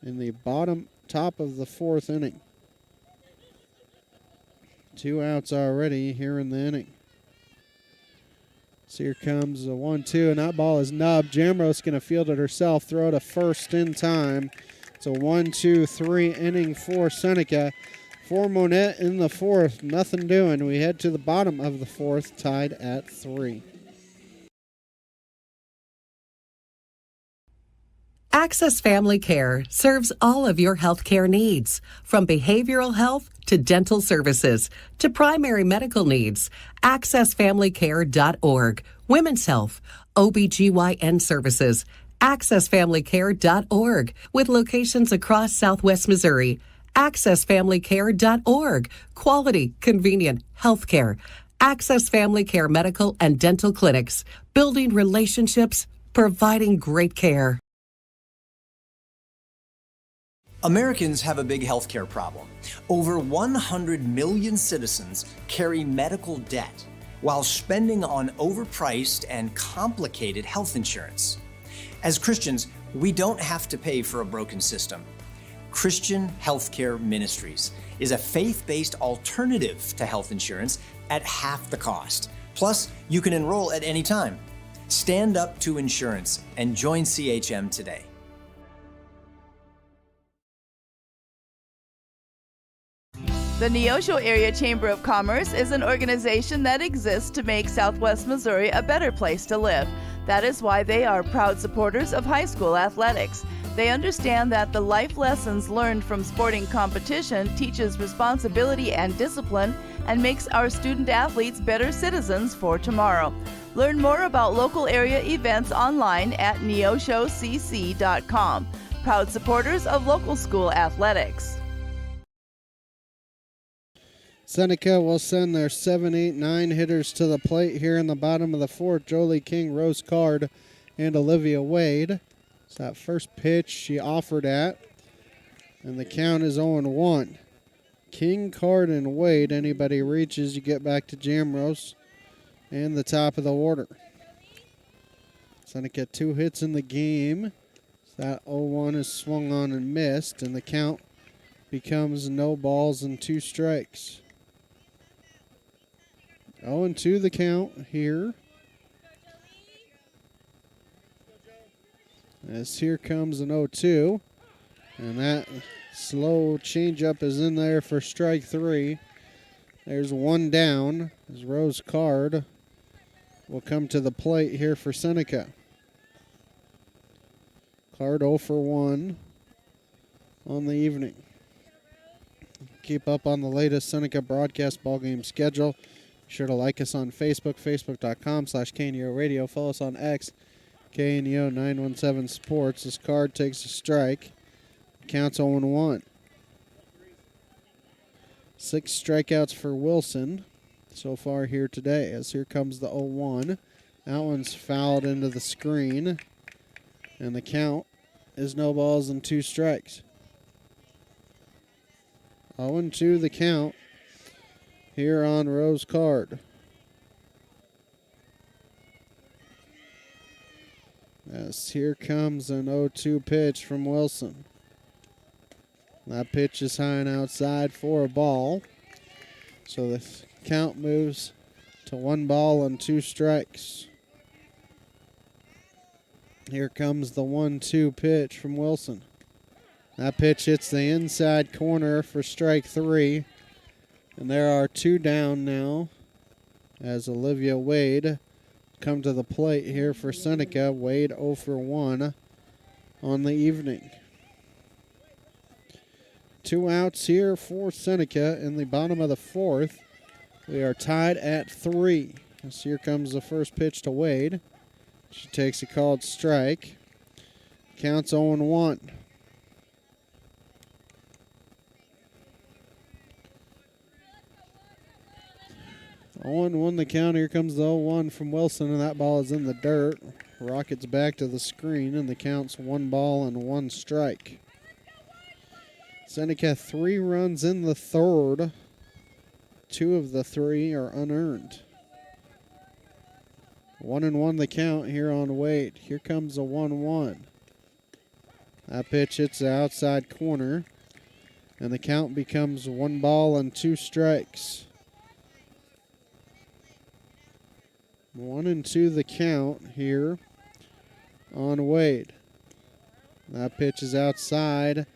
in the bottom top of the fourth inning. 2 outs already here in the inning. So here comes a 1-2, and that ball is nubbed. Jamrose going to field it herself, throw to first in time. It's a 1-2-3 inning for Seneca. For Monett in the fourth, nothing doing. We head to the bottom of the fourth, tied at 3. Access Family Care serves all of your health care needs, from behavioral health to dental services to primary medical needs. AccessFamilyCare.org. Women's health, OBGYN services. AccessFamilyCare.org, with locations across Southwest Missouri. AccessFamilyCare.org. Quality, convenient health care. Access Family Care Medical and Dental Clinics, building relationships, providing great care. Americans have a big healthcare problem. Over 100 million citizens carry medical debt while spending on overpriced and complicated health insurance. As Christians, we don't have to pay for a broken system. Christian Healthcare Ministries is a faith-based alternative to health insurance at half the cost. Plus, you can enroll at any time. Stand up to insurance and join CHM today. The Neosho Area Chamber of Commerce is an organization that exists to make Southwest Missouri a better place to live. That is why they are proud supporters of high school athletics. They understand that the life lessons learned from sporting competition teaches responsibility and discipline and makes our student athletes better citizens for tomorrow. Learn more about local area events online at neoshocc.com. Proud supporters of local school athletics. Seneca will send their 7, 8, 9 hitters to the plate here in the bottom of the fourth. Jolie King, Rose Card, and Olivia Wade. So that first pitch she offered at, and the count is 0-1. King, Card, and Wade. Anybody reaches, you get back to Jamrose and the top of the order. Seneca 2 hits in the game. So that 0-1 is swung on and missed, and the count becomes no balls and 2 strikes. 0-2 the count here. As here comes an 0-2. And that slow changeup is in there for strike 3. There's one down as Rose Card will come to the plate here for Seneca. Card 0 for 1 on the evening. Keep up on the latest Seneca broadcast ball game schedule. Be sure to like us on Facebook, facebook.com/KNEO Radio. Follow us on X, KNEO 917 Sports. This Card takes a strike. Counts 0-1. 6 strikeouts for Wilson so far here today. As here comes the 0-1. That one's fouled into the screen. And the count is no balls and 2 strikes. 0-2 the count here on Rose Card. As here comes an 0-2 pitch from Wilson. That pitch is high and outside for a ball. So the count moves to 1 ball and 2 strikes. Here comes the 1-2 pitch from Wilson. That pitch hits the inside corner for strike 3. And there are 2 down now as Olivia Wade come to the plate here for Seneca. Wade 0 for 1 on the evening. 2 outs here for Seneca in the bottom of the fourth. We are tied at 3. As here comes the first pitch to Wade. She takes a called strike. Counts 0-1. On the count. Here comes the 0-1 from Wilson, and that ball is in the dirt. Rockets back to the screen, and the count's 1 ball and 1 strike. Seneca 3 runs in the third. 2 of the 3 are unearned. 1-1 the count here on Wade. Here comes a 1-1. That pitch hits the outside corner, and the count becomes 1 ball and 2 strikes. 1-2 the count here on Wade. That pitch is outside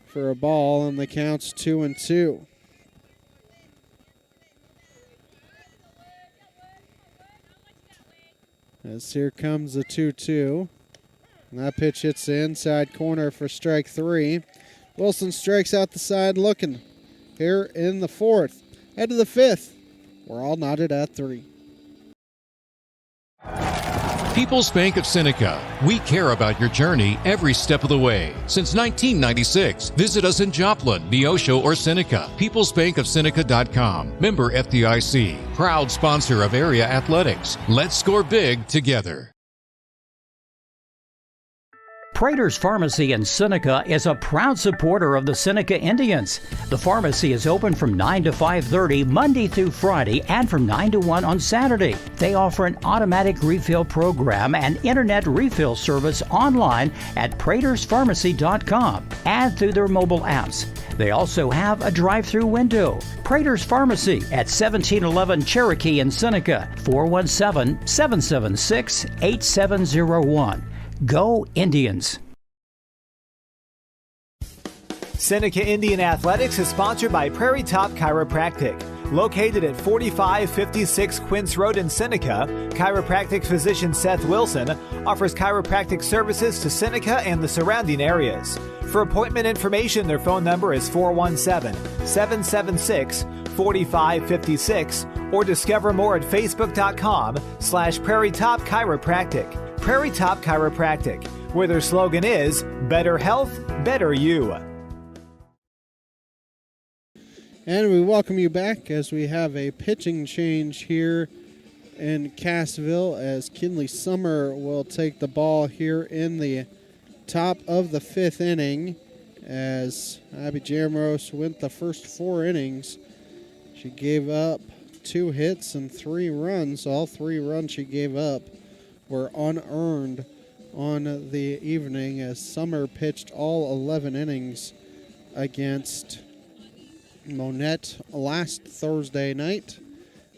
for a ball, and the count's 2-2. As here comes the 2-2. And that pitch hits the inside corner for strike 3. Wilson strikes out the side looking here in the fourth. Head to the fifth. We're all knotted at 3. People's Bank of Seneca. We care about your journey every step of the way. Since 1996, visit us in Joplin, Neosho, or Seneca. PeoplesBankOfSeneca.com. Member FDIC. Proud sponsor of area athletics. Let's score big together. Prater's Pharmacy in Seneca is a proud supporter of the Seneca Indians. The pharmacy is open from 9 to 5:30 Monday through Friday and from 9 to 1 on Saturday. They offer an automatic refill program and internet refill service online at praterspharmacy.com and through their mobile apps. They also have a drive-through window. Prater's Pharmacy at 1711 Cherokee in Seneca, 417-776-8701. Go Indians! Seneca Indian Athletics is sponsored by Prairie Top Chiropractic. Located at 4556 Quince Road in Seneca, chiropractic physician Seth Wilson offers chiropractic services to Seneca and the surrounding areas. For appointment information, their phone number is 417-776-4556 or discover more at facebook.com/Prairie Top Chiropractic. Prairie Top Chiropractic, where their slogan is better health, better you. And we welcome you back as we have a pitching change here in Cassville as Kinley Summer will take the ball here in the top of the 5th inning as Abby Jamrose went the first 4 innings. She gave up 2 hits and 3 runs. All 3 runs she gave up were unearned on the evening as Summer pitched all 11 innings against Monett last Thursday night,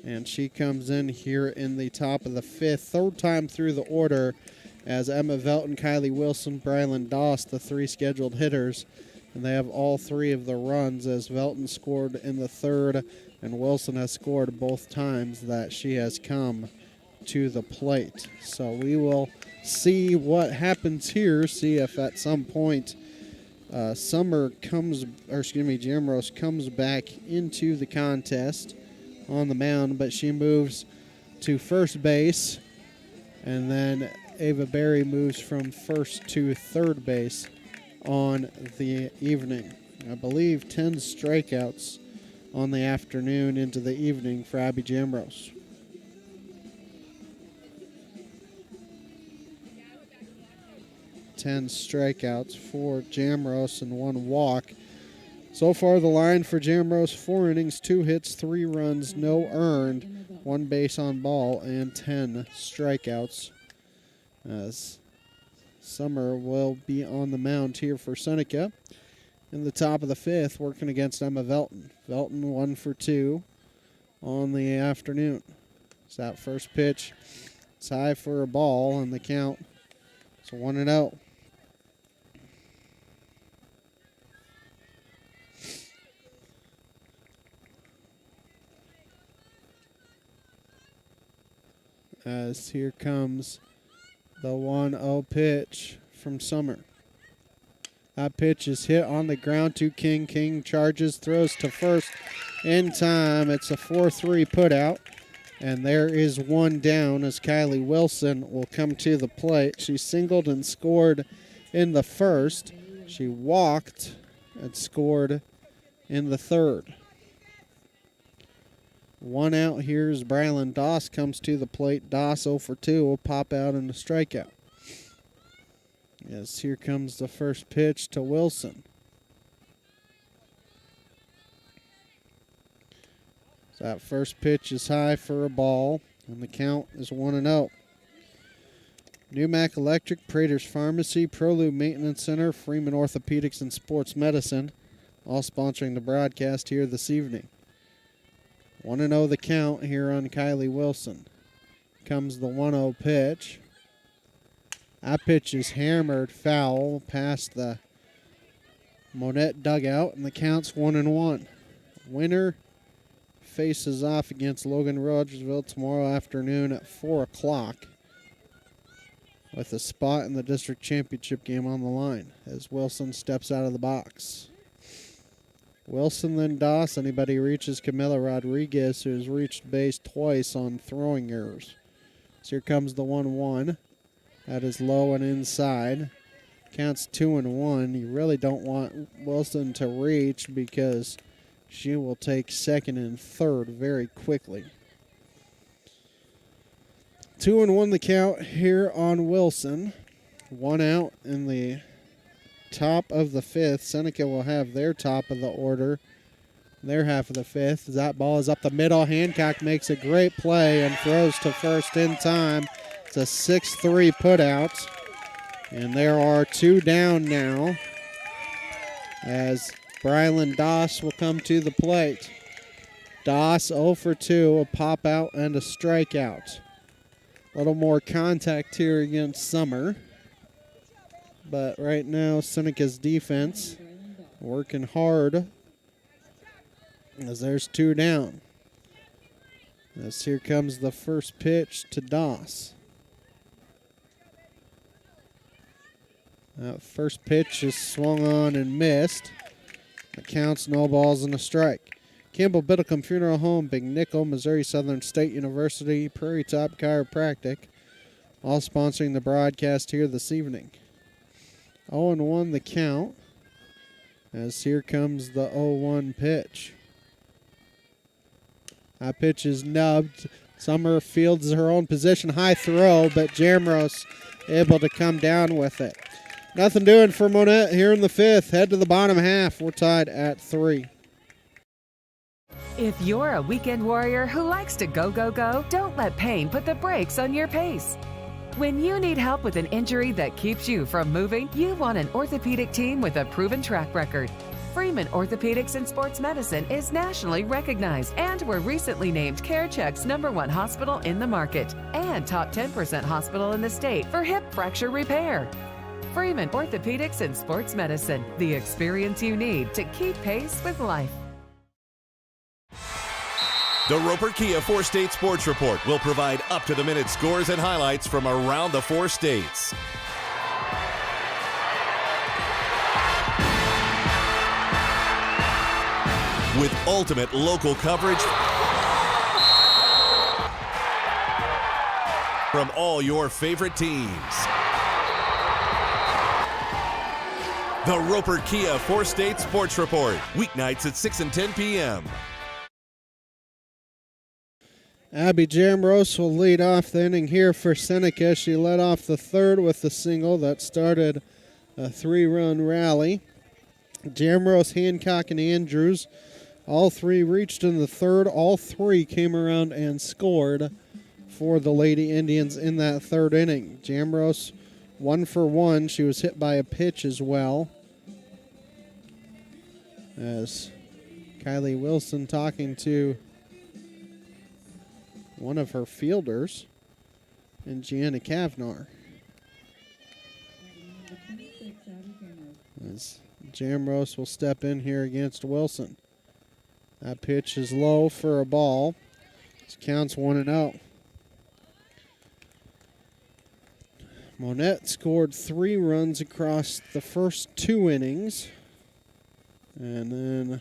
and she comes in here in the top of the 5th, third time through the order as Emma Velton, Kylie Wilson, Brylan Doss, the 3 scheduled hitters, and they have all 3 of the runs as Velton scored in the 3rd and Wilson has scored both times that she has come to the plate. So we will see what happens here, see if at some point Jamrose comes back into the contest on the mound, but she moves to first base, and then Ava Berry moves from first to third base on the evening. I believe 10 strikeouts on the afternoon into the evening for Abby Jamrose. Ten strikeouts for Jamrose and 1 walk. So far, the line for Jamrose: 4 innings, 2 hits, 3 runs, no earned, 1 base on ball, and 10 strikeouts. As Summer will be on the mound here for Seneca in the top of the 5th, working against Emma Velton. Velton 1 for 2 on the afternoon. It's that first pitch. It's high for a ball, and the count is 1-0. As here comes the 1-0 pitch from Summer. That pitch is hit on the ground to King. King charges, throws to first in time. It's a 4-3 putout. And there is 1 down as Kylie Wilson will come to the plate. She singled and scored in the first. She walked and scored in the 3rd. 1 out here as Brylan Doss comes to the plate. Doss 0 for 2 will pop out in a strikeout. Yes, here comes the first pitch to Wilson. So that first pitch is high for a ball, and the count is 1-0. Newmac Electric, Prater's Pharmacy, Prolube Maintenance Center, Freeman Orthopedics and Sports Medicine, all sponsoring the broadcast here this evening. 1-0 the count here on Kylie Wilson. Comes the 1-0 pitch. That pitch is hammered foul past the Monett dugout, and the count's 1-1. Winner faces off against Logan Rogersville tomorrow afternoon at 4 o'clock with a spot in the district championship game on the line as Wilson steps out of the box. Wilson, then Doss. Anybody reaches Camila Rodriguez, who has reached base twice on throwing errors. So here comes the 1-1. That is low and inside. Counts 2-1. You really don't want Wilson to reach because she will take second and third very quickly. 2-1 the count here on Wilson. One out in the top of the fifth. Seneca will have their top of the order, their half of the fifth. That ball is up the middle. Hancock makes a great play and throws to first in time. It's a 6-3 putout. And there are two down now as Brylan Doss will come to the plate. Doss 0 for 2, a pop out and a strikeout. A little more contact here against Summer. But right now, Seneca's defense working hard as there's two down. As here comes the first pitch to Doss. That first pitch is swung on and missed. It counts no balls and a strike. Campbell Biddlecombe Funeral Home, Big Nickel, Missouri Southern State University, Prairie Top Chiropractic, all sponsoring the broadcast here this evening. 0-1 the count, as here comes the 0-1 pitch. That pitch is nubbed. Summer fields her own position, high throw, but Jamrose able to come down with it. Nothing doing for Monett here in the fifth. Head to the bottom half. We're tied at 3. If you're a weekend warrior who likes to go, go, go, don't let pain put the brakes on your pace. When you need help with an injury that keeps you from moving, you want an orthopedic team with a proven track record. Freeman Orthopedics and Sports Medicine is nationally recognized and were recently named CareCheck's #1 hospital in the market and top 10% hospital in the state for hip fracture repair. Freeman Orthopedics and Sports Medicine, the experience you need to keep pace with life. The Roper Kia 4-State Sports Report will provide up-to-the-minute scores and highlights from around the 4 states. With ultimate local coverage from all your favorite teams. The Roper Kia 4-State Sports Report, weeknights at 6 and 10 p.m. Abby Jamrose will lead off the inning here for Seneca. She led off the third with the single that started a 3-run rally. Jamrose, Hancock, and Andrews, all three reached in the third. All three came around and scored for the Lady Indians in that third inning. Jamrose 1 for 1. She was hit by a pitch as well. As Kylie Wilson talking to one of her fielders, and Gianna Kavnar. As Jamrose will step in here against Wilson. That pitch is low for a ball. It counts 1-0. Monett scored 3 runs across the first 2 innings. And then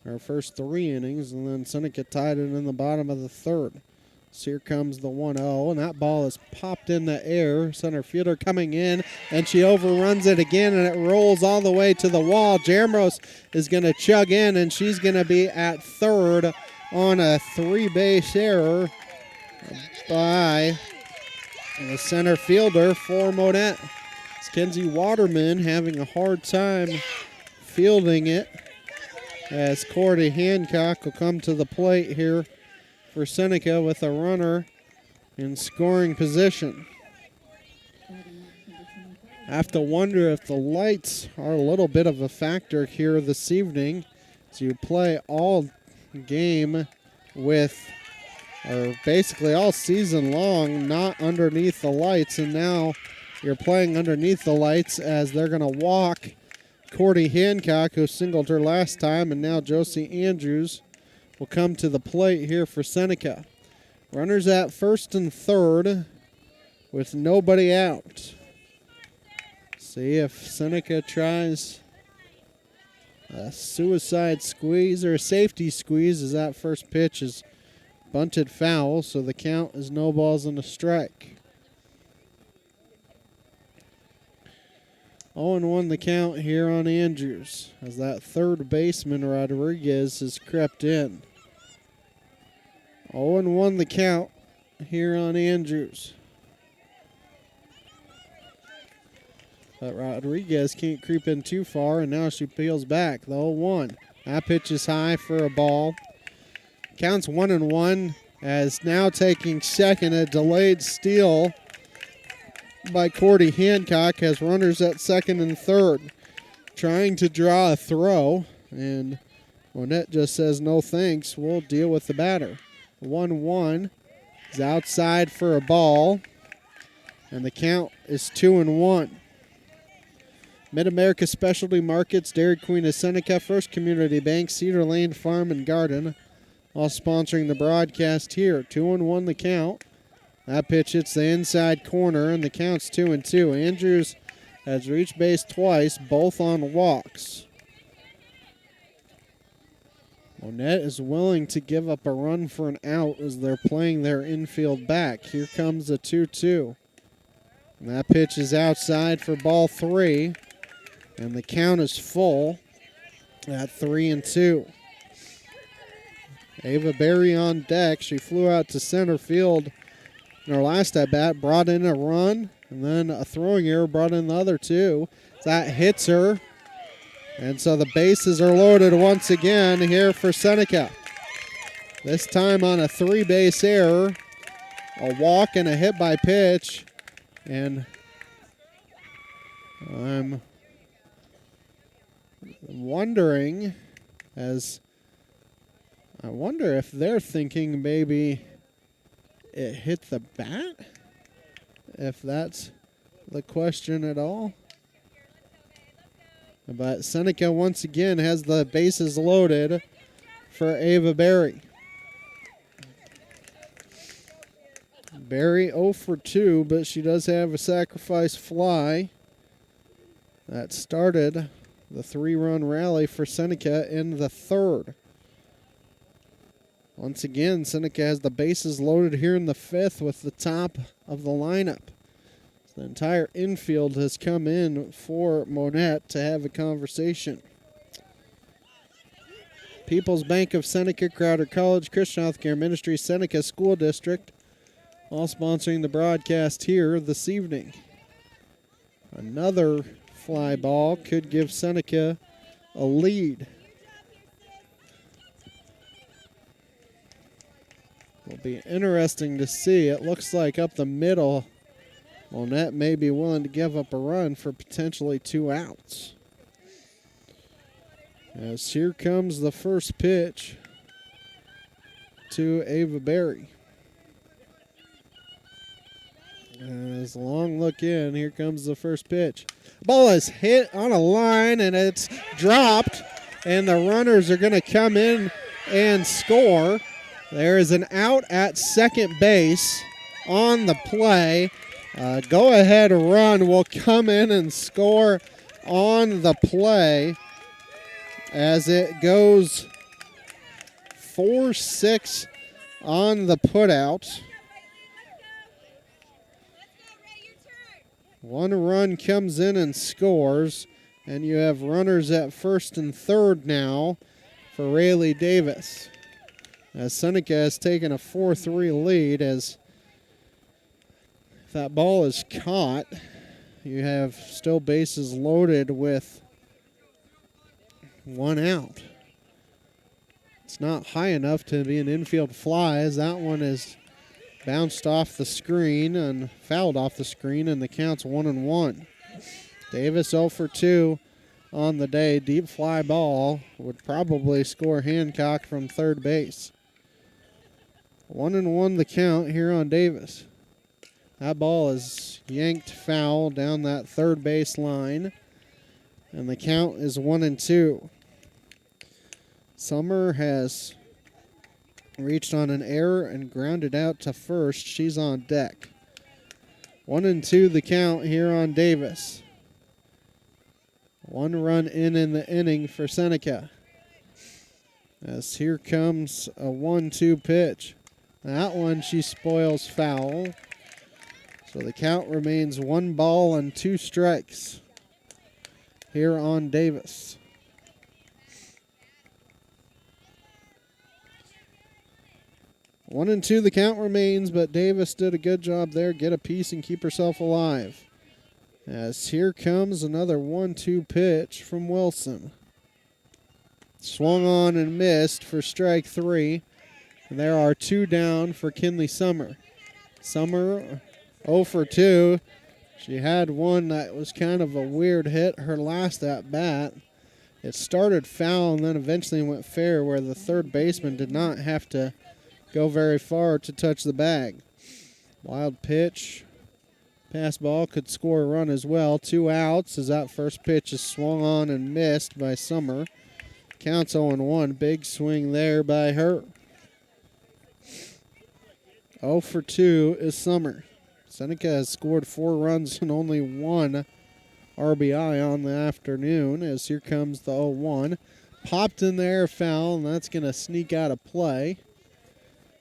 our first 3 innings, and then Seneca tied it in the bottom of the third. So here comes the 1-0, and that ball is popped in the air. Center fielder coming in, and she overruns it again, and it rolls all the way to the wall. Jamrose is going to chug in, and she's going to be at third on a 3-base error by the center fielder for Monett. It's Kenzie Waterman having a hard time fielding it as Cordy Hancock will come to the plate here for Seneca with a runner in scoring position. I have to wonder if the lights are a little bit of a factor here this evening as you play all game with, or basically all season long, not underneath the lights, and now you're playing underneath the lights as they're going to walk Cordy Hancock, who singled her last time, and now Josie Andrews will come to the plate here for Seneca. Runners at first and third with nobody out. See if Seneca tries a suicide squeeze or a safety squeeze, as that first pitch is bunted foul, so the count is no balls and a strike. 0-1 the count here on Andrews as that third baseman Rodriguez has crept in. 0-1 the count here on Andrews. But Rodriguez can't creep in too far, and now she peels back. The 0-1. That pitch is high for a ball. Counts 1-1 as now taking second, a delayed steal by Cordy Hancock has runners at second and third. Trying to draw a throw, and Monett just says no thanks. We'll deal with the batter. 1-1 is outside for a ball, and the count is 2-1. Mid-America Specialty Markets, Dairy Queen of Seneca, First Community Bank, Cedar Lane Farm and Garden, all sponsoring the broadcast here. 2-1 the count. That pitch hits the inside corner, and the count's 2-2. Andrews has reached base twice, both on walks. Monett is willing to give up a run for an out as they're playing their infield back. Here comes a 2-2. And that pitch is outside for ball 3, and the count is full at 3-2. Ava Berry on deck. She flew out to center field in her last at-bat, brought in a run, and then a throwing error brought in the other two. That hits her, and so the bases are loaded once again here for Seneca. This time on a 3-base error, a walk and a hit by pitch, and I'm wondering I wonder if they're thinking maybe it hit the bat, if that's the question at all. But Seneca once again has the bases loaded for Ava Berry. Berry 0 for 2, but she does have a sacrifice fly that started the 3-run rally for Seneca in the third. Once again, Seneca has the bases loaded here in the fifth with the top of the lineup. The entire infield has come in for Monett to have a conversation. People's Bank of Seneca, Crowder College, Christian Healthcare Ministry, Seneca School District, all sponsoring the broadcast here this evening. Another fly ball could give Seneca a lead. Will be interesting to see. It looks like up the middle, Monett may be willing to give up a run for potentially 2 outs. As here comes the first pitch to Ava Berry. As a long look in, here comes the first pitch. Ball is hit on a line and it's dropped, and the runners are going to come in and score. There is an out at second base on the play. Go-ahead run will come in and score on the play as it goes 4-6 on the putout. One run comes in and scores, and you have runners at first and third now for Rayleigh Davis. As Seneca has taken a 4-3 lead, as if that ball is caught, you have still bases loaded with 1 out. It's not high enough to be an infield fly, as that one is bounced off the screen and fouled off the screen, and the count's 1-1. Davis 0 for 2 on the day. Deep fly ball would probably score Hancock from third base. 1-1 the count here on Davis. That ball is yanked foul down that third base line, and the count is 1-2. Summer has reached on an error and grounded out to first. She's on deck. 1-2 the count here on Davis. 1 run in the inning for Seneca. As here comes a 1-2 pitch. That one she spoils foul. So the count remains 1 ball and 2 strikes. here on Davis. One and two the count remains, but Davis did a good job there. Get a piece and keep herself alive. As here comes another 1-2 pitch from Wilson. Swung on and missed for strike 3. And there are 2 down for Kinley Summer. Summer 0 for 2. She had one that was kind of a weird hit her last at bat. It started foul and then eventually went fair, where the third baseman did not have to go very far to touch the bag. Wild pitch. Pass ball could score a run as well. 2 outs as that first pitch is swung on and missed by Summer. Counts 0-1. Big swing there by her. 0 for 2 is Summer. Seneca has scored 4 runs and only 1 RBI on the afternoon, as here comes the 0-1. Popped in there, foul, and that's going to sneak out of play.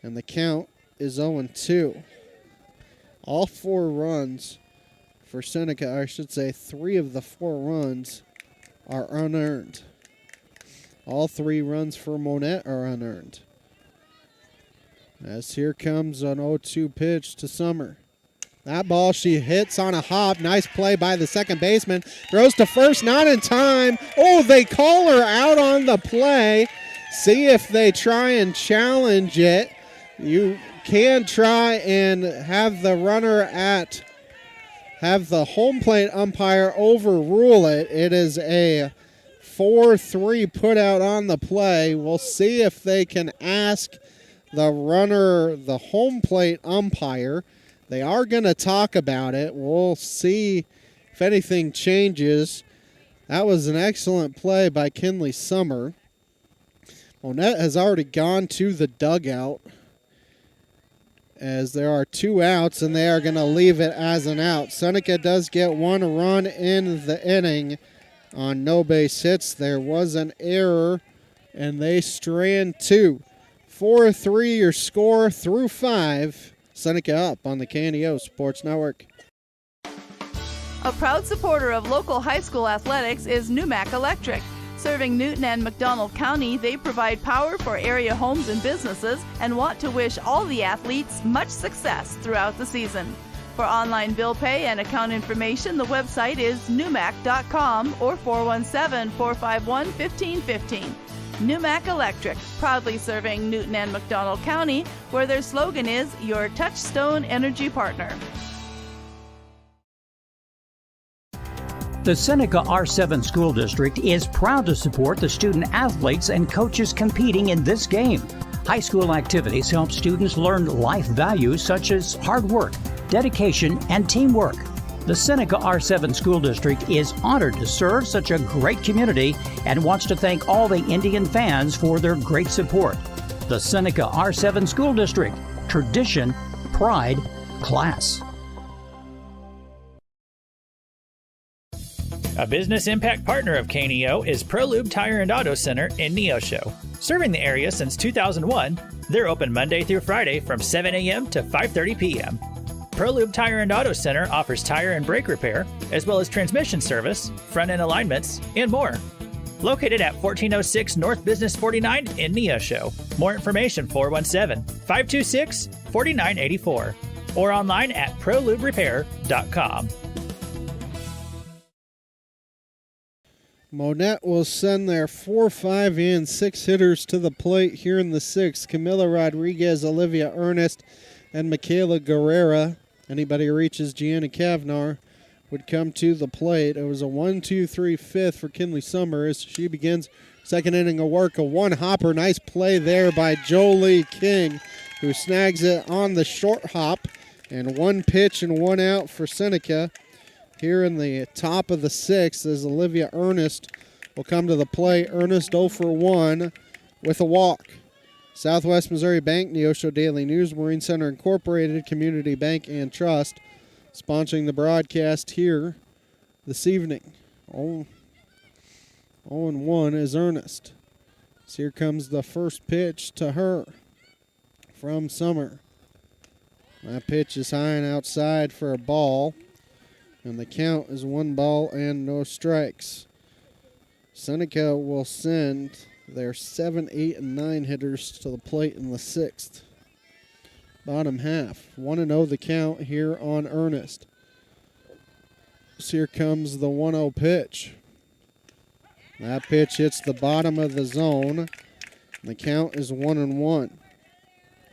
And the count is 0-2. All 4 runs for Seneca, I should say 3 of the 4 runs are unearned. All 3 runs for Monett are unearned. As here comes an 0-2 pitch to Summer. That ball she hits on a hop. Nice play by the second baseman. Throws to first, not in time. Oh, they call her out on the play. See if they try and challenge it. You can try and have the home plate umpire overrule it. It is a 4-3 put out on the play. We'll see if they can ask the home plate umpire. They are going to talk about it. We'll see if anything changes. That was an excellent play by Kinley Summer. Monett has already gone to the dugout, as there are 2 outs, and they are going to leave it as an out. Seneca does get 1 run in the inning on no base hits. There was an error, and they strand 2. 4-3 your score through 5. Seneca up on the KNEO Sports Network. A proud supporter of local high school athletics is Numac Electric. Serving Newton and McDonald County, they provide power for area homes and businesses and want to wish all the athletes much success throughout the season. For online bill pay and account information, the website is numac.com or 417-451-1515. Numac Electric, proudly serving Newton and McDonald County, where their slogan is your touchstone energy partner. The Seneca R7 School District is proud to support the student athletes and coaches competing in this game. High school activities help students learn life values such as hard work, dedication, and teamwork. The Seneca R7 School District is honored to serve such a great community and wants to thank all the Indian fans for their great support. The Seneca R7 School District. Tradition, pride, class. A business impact partner of KNEO is ProLube Tire and Auto Center in Neosho. Serving the area since 2001, they're open Monday through Friday from 7 a.m. to 5:30 p.m. ProLube Tire and Auto Center offers tire and brake repair, as well as transmission service, front-end alignments, and more. Located at 1406 North Business 49 in Neosho. More information 417-526-4984 or online at proluberepair.com. Monett will send their 4, 5, and 6 hitters to the plate here in the 6th. Camila Rodriguez, Olivia Ernest, and Michaela Guerrera. Anybody who reaches Gianna Kavnar would come to the plate. It was a 1-2-3 fifth for Kinley Summer as she begins second inning of work. A one-hopper. Nice play there by Jolie King, who snags it on the short hop. And 1 pitch and 1 out for Seneca. Here in the top of the 6th as Olivia Ernest will come to the plate. Ernest 0 for 1 with a walk. Southwest Missouri Bank, Neosho Daily News, Marine Center Incorporated, Community Bank and Trust sponsoring the broadcast here this evening. 0-1 is Ernest. So here comes the first pitch to her from Summer. That pitch is high and outside for a ball. And the count is 1 ball and no strikes. Seneca will send their 7, 8, and 9 hitters to the plate in the 6th. Bottom half. 1-0 the count here on Ernest. So here comes the 1-0 pitch. That pitch hits the bottom of the zone. The count is 1-1.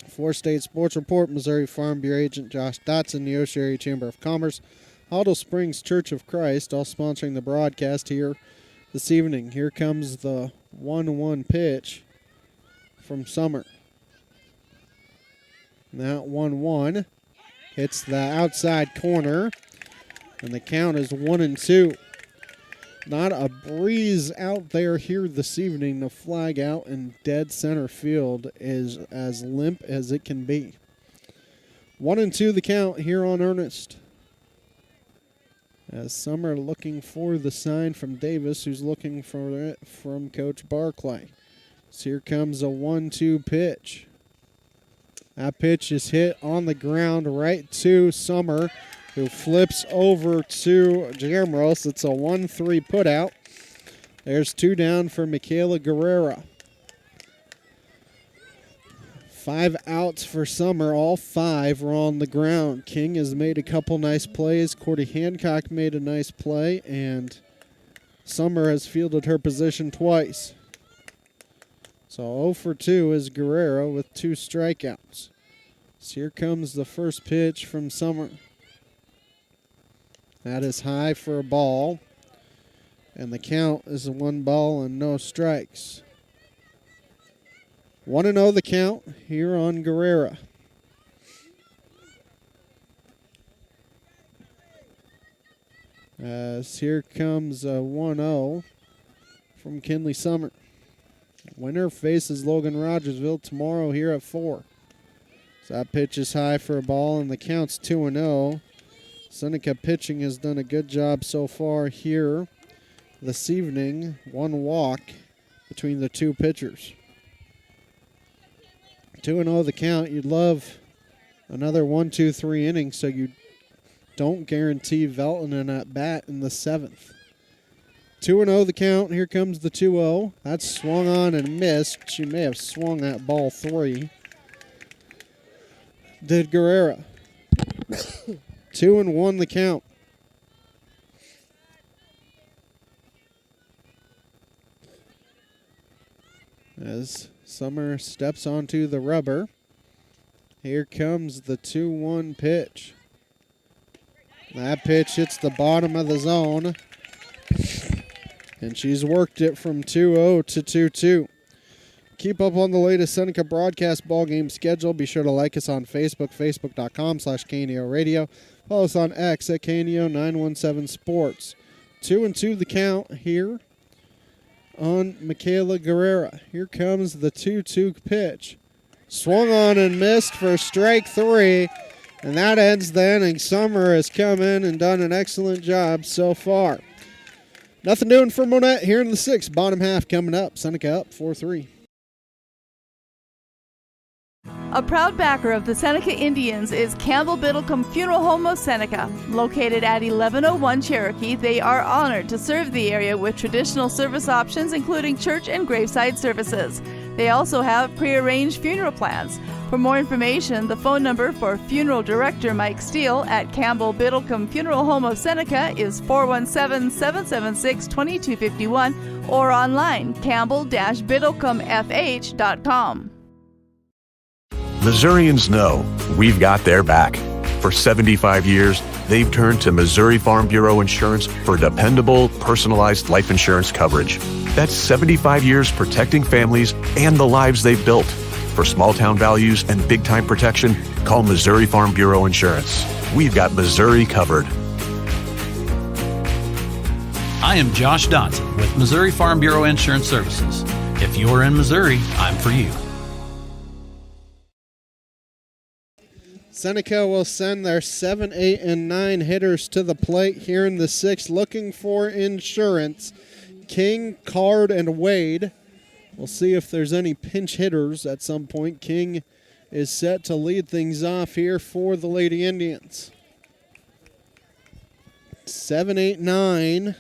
For State Sports Report, Missouri Farm Bureau agent Josh Dotson, Neosho Area Chamber of Commerce, Huddle Springs Church of Christ, all sponsoring the broadcast here this evening. Here comes the 1-1 pitch from Summer. That 1-1 hits the outside corner, and the count is 1-2. Not a breeze out there here this evening. The flag out in dead center field is as limp as it can be. 1-2 the count here on Ernest. As Summer looking for the sign from Davis, who's looking for it from Coach Barclay. So here comes a 1-2 pitch. That pitch is hit on the ground right to Summer, who flips over to Jamros. It's a 1-3 putout. There's 2 down for Michaela Guerrera. 5 outs for Summer. All 5 were on the ground. King has made a couple nice plays. Cordy Hancock made a nice play, and Summer has fielded her position twice. So 0 for 2 is Guerrero with 2 strikeouts. So here comes the first pitch from Summer. That is high for a ball, and the count is 1 ball and no strikes. 1-0 the count here on Guerrera. As here comes a 1-0 from Kinley Summer. Winner faces Logan Rogersville tomorrow here at 4. So that pitch is high for a ball, and the count's 2-0. Seneca pitching has done a good job so far here this evening. 1 walk between the 2 pitchers. 2-0 the count. You'd love another 1-2-3 innings, so you don't guarantee Velton an at-bat in the 7th. 2-0 the count. Here comes the 2-0. That's swung on and missed. She may have swung that ball 3. Did Guerrera. 2-1 the count. As Summer steps onto the rubber, here comes the 2-1 pitch. That pitch hits the bottom of the zone, and she's worked it from 2-0 to 2-2. Keep up on the latest Seneca broadcast ball game schedule. Be sure to like us on Facebook, facebook.com/KNEO Radio. Follow us on X at KNEO 917 Sports. 2-2 the count here on Michaela Guerrera. Here comes the 2-2 pitch. Swung on and missed for strike 3, and that ends the inning. Summer has come in and done an excellent job so far. Nothing doing for Monett here in the 6th. Bottom half coming up. Seneca up 4-3. A proud backer of the Seneca Indians is Campbell Biddlecombe Funeral Home of Seneca. Located at 1101 Cherokee, they are honored to serve the area with traditional service options, including church and graveside services. They also have prearranged funeral plans. For more information, the phone number for Funeral Director Mike Steele at Campbell Biddlecombe Funeral Home of Seneca is 417-776-2251 or online, campbell-biddlecomefh.com. Missourians know we've got their back. For 75 years, they've turned to Missouri Farm Bureau Insurance for dependable, personalized life insurance coverage. That's 75 years protecting families and the lives they've built. For small-town values and big-time protection, call Missouri Farm Bureau Insurance. We've got Missouri covered. I am Josh Dotson with Missouri Farm Bureau Insurance Services. If you're in Missouri, I'm for you. Seneca will send their 7, 8, and 9 hitters to the plate here in the 6th, looking for insurance. King, Card, and Wade. We'll see if there's any pinch hitters at some point. King is set to lead things off here for the Lady Indians. 7, 8, 9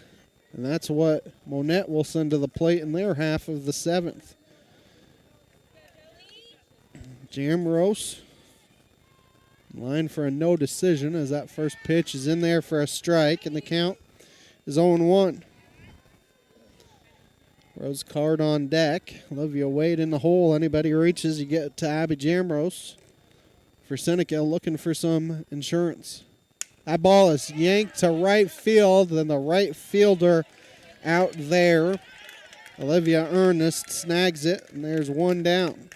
And that's what Monett will send to the plate in their half of the 7th. Jamrose line for a no decision as that first pitch is in there for a strike, and the count is 0-1. Rose Card on deck. Olivia Wade in the hole. Anybody reaches, you get to Abby Jamrose. For Seneca, looking for some insurance. That ball is yanked to right field, and the right fielder out there. Olivia Ernest snags it, and there's one down.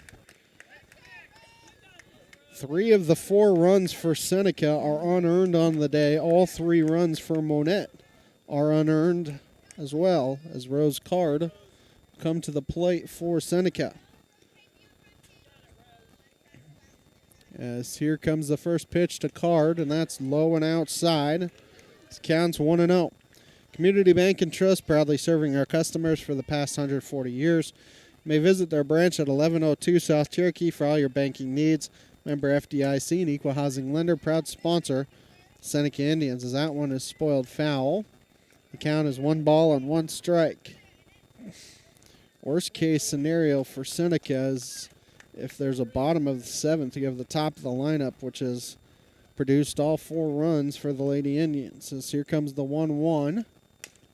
3 of the 4 runs for Seneca are unearned on the day. All 3 runs for Monett are unearned as well, as Rose Card come to the plate for Seneca. As here comes the first pitch to Card, and that's low and outside. This counts 1-0. Community Bank and Trust, proudly serving our customers for the past 140 years. You may visit their branch at 1102 South Cherokee for all your banking needs. Member FDIC, an equal housing lender, proud sponsor Seneca Indians, as that one is spoiled foul. The count is 1 ball and 1 strike. Worst case scenario for Seneca is if there's a bottom of the 7th, you have the top of the lineup, which has produced all 4 runs for the Lady Indians. As here comes the 1-1.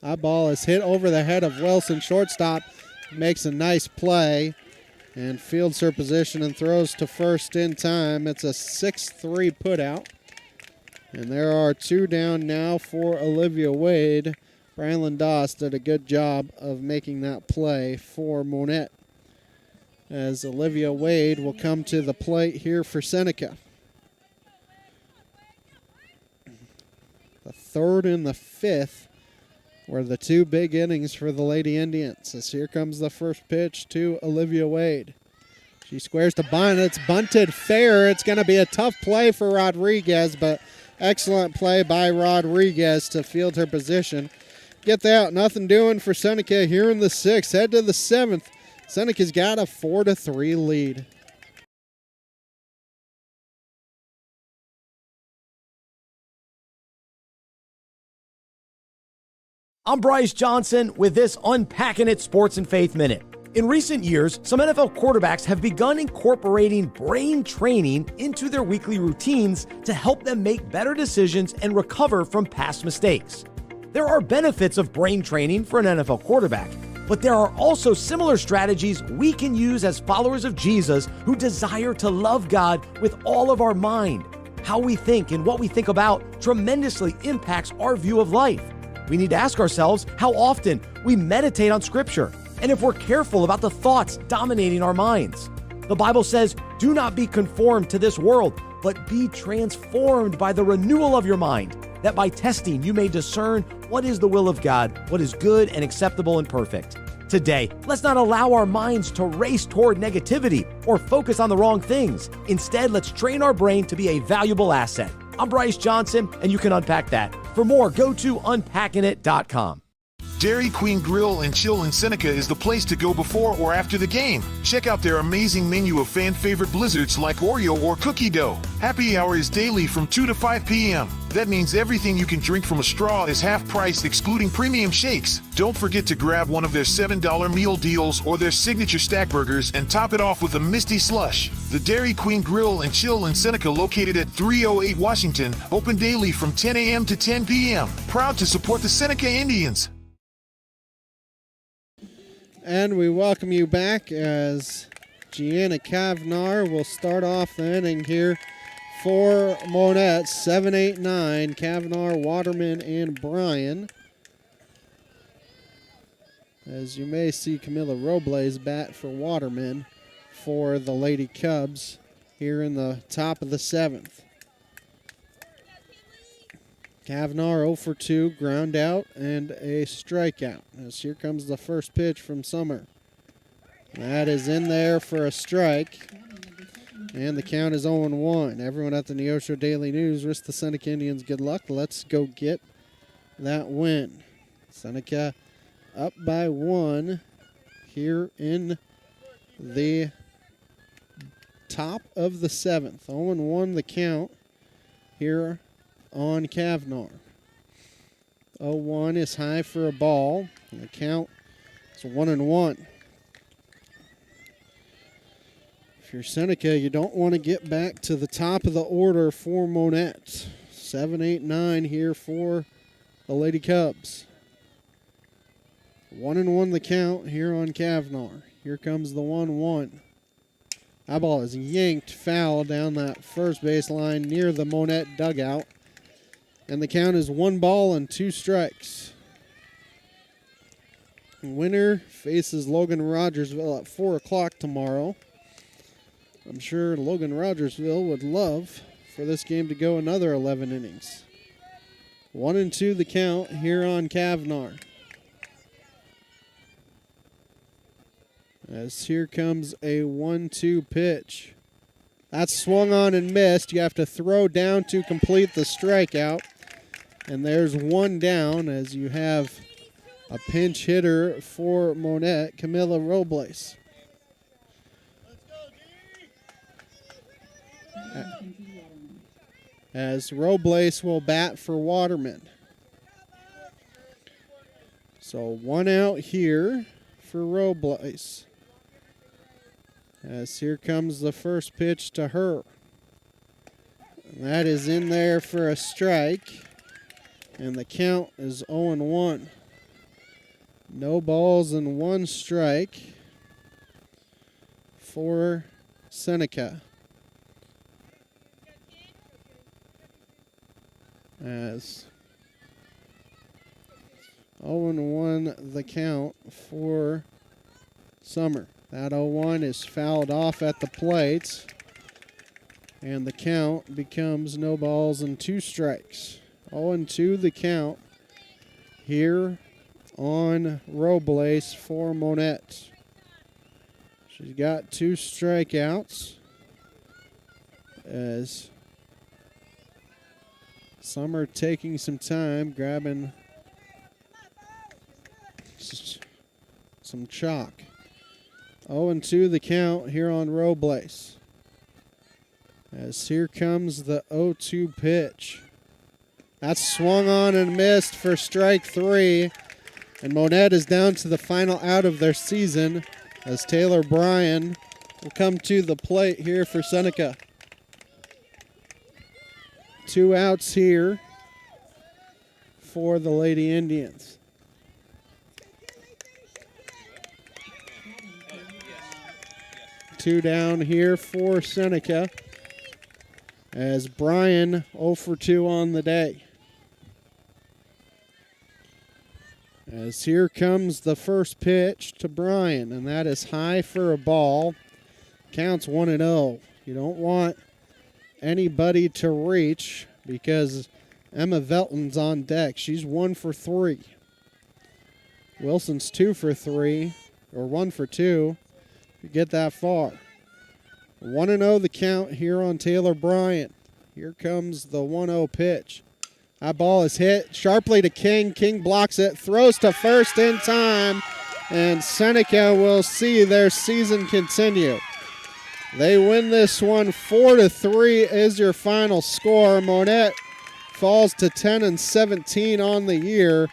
That ball is hit over the head of Wilson, shortstop. Makes a nice play and fields her position and throws to first in time. It's a 6-3 putout. And there are 2 down now for Olivia Wade. Brylin Doss did a good job of making that play for Monett, as Olivia Wade will come to the plate here for Seneca. The 3rd and the 5th were the 2 big innings for the Lady Indians. As here comes the first pitch to Olivia Wade. She squares to bunt. It's bunted fair. It's going to be a tough play for Rodriguez, but excellent play by Rodriguez to field her position. Get that, nothing doing for Seneca here in the 6th. Head to the 7th. Seneca's got a 4-3 lead. I'm Bryce Johnson with this Unpacking It Sports and Faith Minute. In recent years, some NFL quarterbacks have begun incorporating brain training into their weekly routines to help them make better decisions and recover from past mistakes. There are benefits of brain training for an NFL quarterback, but there are also similar strategies we can use as followers of Jesus who desire to love God with all of our mind. How we think and what we think about tremendously impacts our view of life. We need to ask ourselves how often we meditate on Scripture, and if we're careful about the thoughts dominating our minds. The Bible says, "Do not be conformed to this world, but be transformed by the renewal of your mind, that by testing you may discern what is the will of God, what is good and acceptable and perfect." Today, let's not allow our minds to race toward negativity or focus on the wrong things. Instead, let's train our brain to be a valuable asset. I'm Bryce Johnson, and you can unpack that. For more, go to unpackingit.com. Dairy Queen Grill and Chill in Seneca is the place to go before or after the game. Check out their amazing menu of fan-favorite blizzards like Oreo or cookie dough. Happy hour is daily from 2 to 5 p.m. That means everything you can drink from a straw is half price, excluding premium shakes. Don't forget to grab one of their $7 meal deals or their signature stack burgers and top it off with a Misty Slush. The Dairy Queen Grill and Chill in Seneca, located at 308 Washington, open daily from 10 a.m. to 10 p.m. Proud to support the Seneca Indians. And we welcome you back as Gianna Kavnar will start off the inning here for Monett. 7, 8, 9. Kavnar, Waterman, and Bryan. As you may see, Camila Robles bat for Waterman for the Lady Cubs here in the top of the 7th. Kavnar 0 for 2, ground out, and a strikeout. As here comes the first pitch from Summer. That is in there for a strike, and the count is 0-1. Everyone at the Neosho Daily News wish the Seneca Indians good luck. Let's go get that win. Seneca up by 1 here in the top of the 7th. 0-1 the count here on Kavnar. 0-1 is high for a ball. And the count is 1-1. If you're Seneca, you don't want to get back to the top of the order for Monett. 7, 8, 9 here for the Lady Cubs. 1-1 the count here on Kavnar. Here comes the 1-1. That ball is yanked foul down that first baseline near the Monett dugout. And the count is 1 ball and 2 strikes. Winner faces Logan Rogersville at 4 o'clock tomorrow. I'm sure Logan Rogersville would love for this game to go another 11 innings. 1-2 the count here on Kavnar. As here comes a 1-2 pitch. That's swung on and missed. You have to throw down to complete the strikeout. And there's 1 down as you have a pinch hitter for Monett, Camila Robles. As Robles will bat for Waterman. So 1 out here for Robles. As here comes the first pitch to her. And that is in there for a strike. And the count is 0-1. No balls and 1 strike for Seneca. As 0-1 the count for Summer. That 0-1 is fouled off at the plate. And the count becomes no balls and 2 strikes. 0-2 the count here on Robles for Monett. She's got 2 strikeouts as Summer taking some time, grabbing some chalk. 0-2 the count here on Robles. As here comes the 0-2 pitch. That's swung on and missed for strike 3. And Monett is down to the final out of their season as Taylor Bryan will come to the plate here for Seneca. 2 outs here for the Lady Indians. Two down here for Seneca as Bryan 0 for 2 on the day. As here comes the first pitch to Bryan, and that is high for a ball. Counts 1-0. You don't want anybody to reach because Emma Velton's on deck. She's 1 for 3. Wilson's 2 for 3, or 1 for 2, if you get that far. 1-0 the count here on Taylor Bryan. Here comes the 1-0 pitch. That ball is hit sharply to King. King blocks it, throws to first in time, and Seneca will see their season continue. They win this one 4-3 is your final score. Monett falls to 10-17 on the year.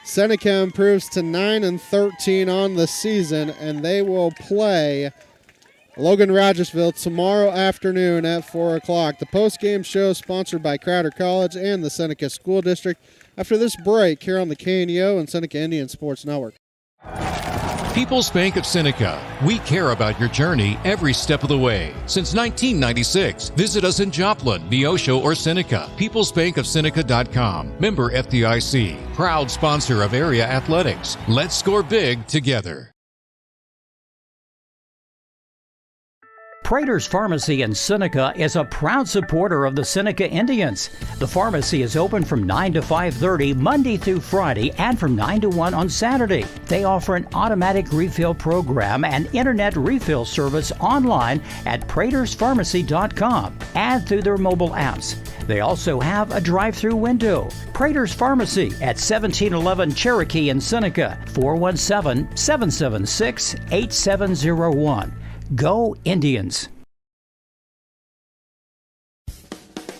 Seneca improves to 9-13 on the season, and they will play Logan Rogersville tomorrow afternoon at 4 o'clock. The post-game show sponsored by Crowder College and the Seneca School District. After this break here on the KNEO and Seneca Indian Sports Network. People's Bank of Seneca. We care about your journey every step of the way. Since 1996, visit us in Joplin, Neosho, or Seneca. PeoplesBankOfSeneca.com. Member FDIC. Proud sponsor of area athletics. Let's score big together. Prater's Pharmacy in Seneca is a proud supporter of the Seneca Indians. The pharmacy is open from 9 to 5:30 Monday through Friday and from 9 to 1 on Saturday. They offer an automatic refill program and internet refill service online at praterspharmacy.com and through their mobile apps. They also have a drive-through window. Prater's Pharmacy at 1711 Cherokee in Seneca, 417-776-8701. Go Indians!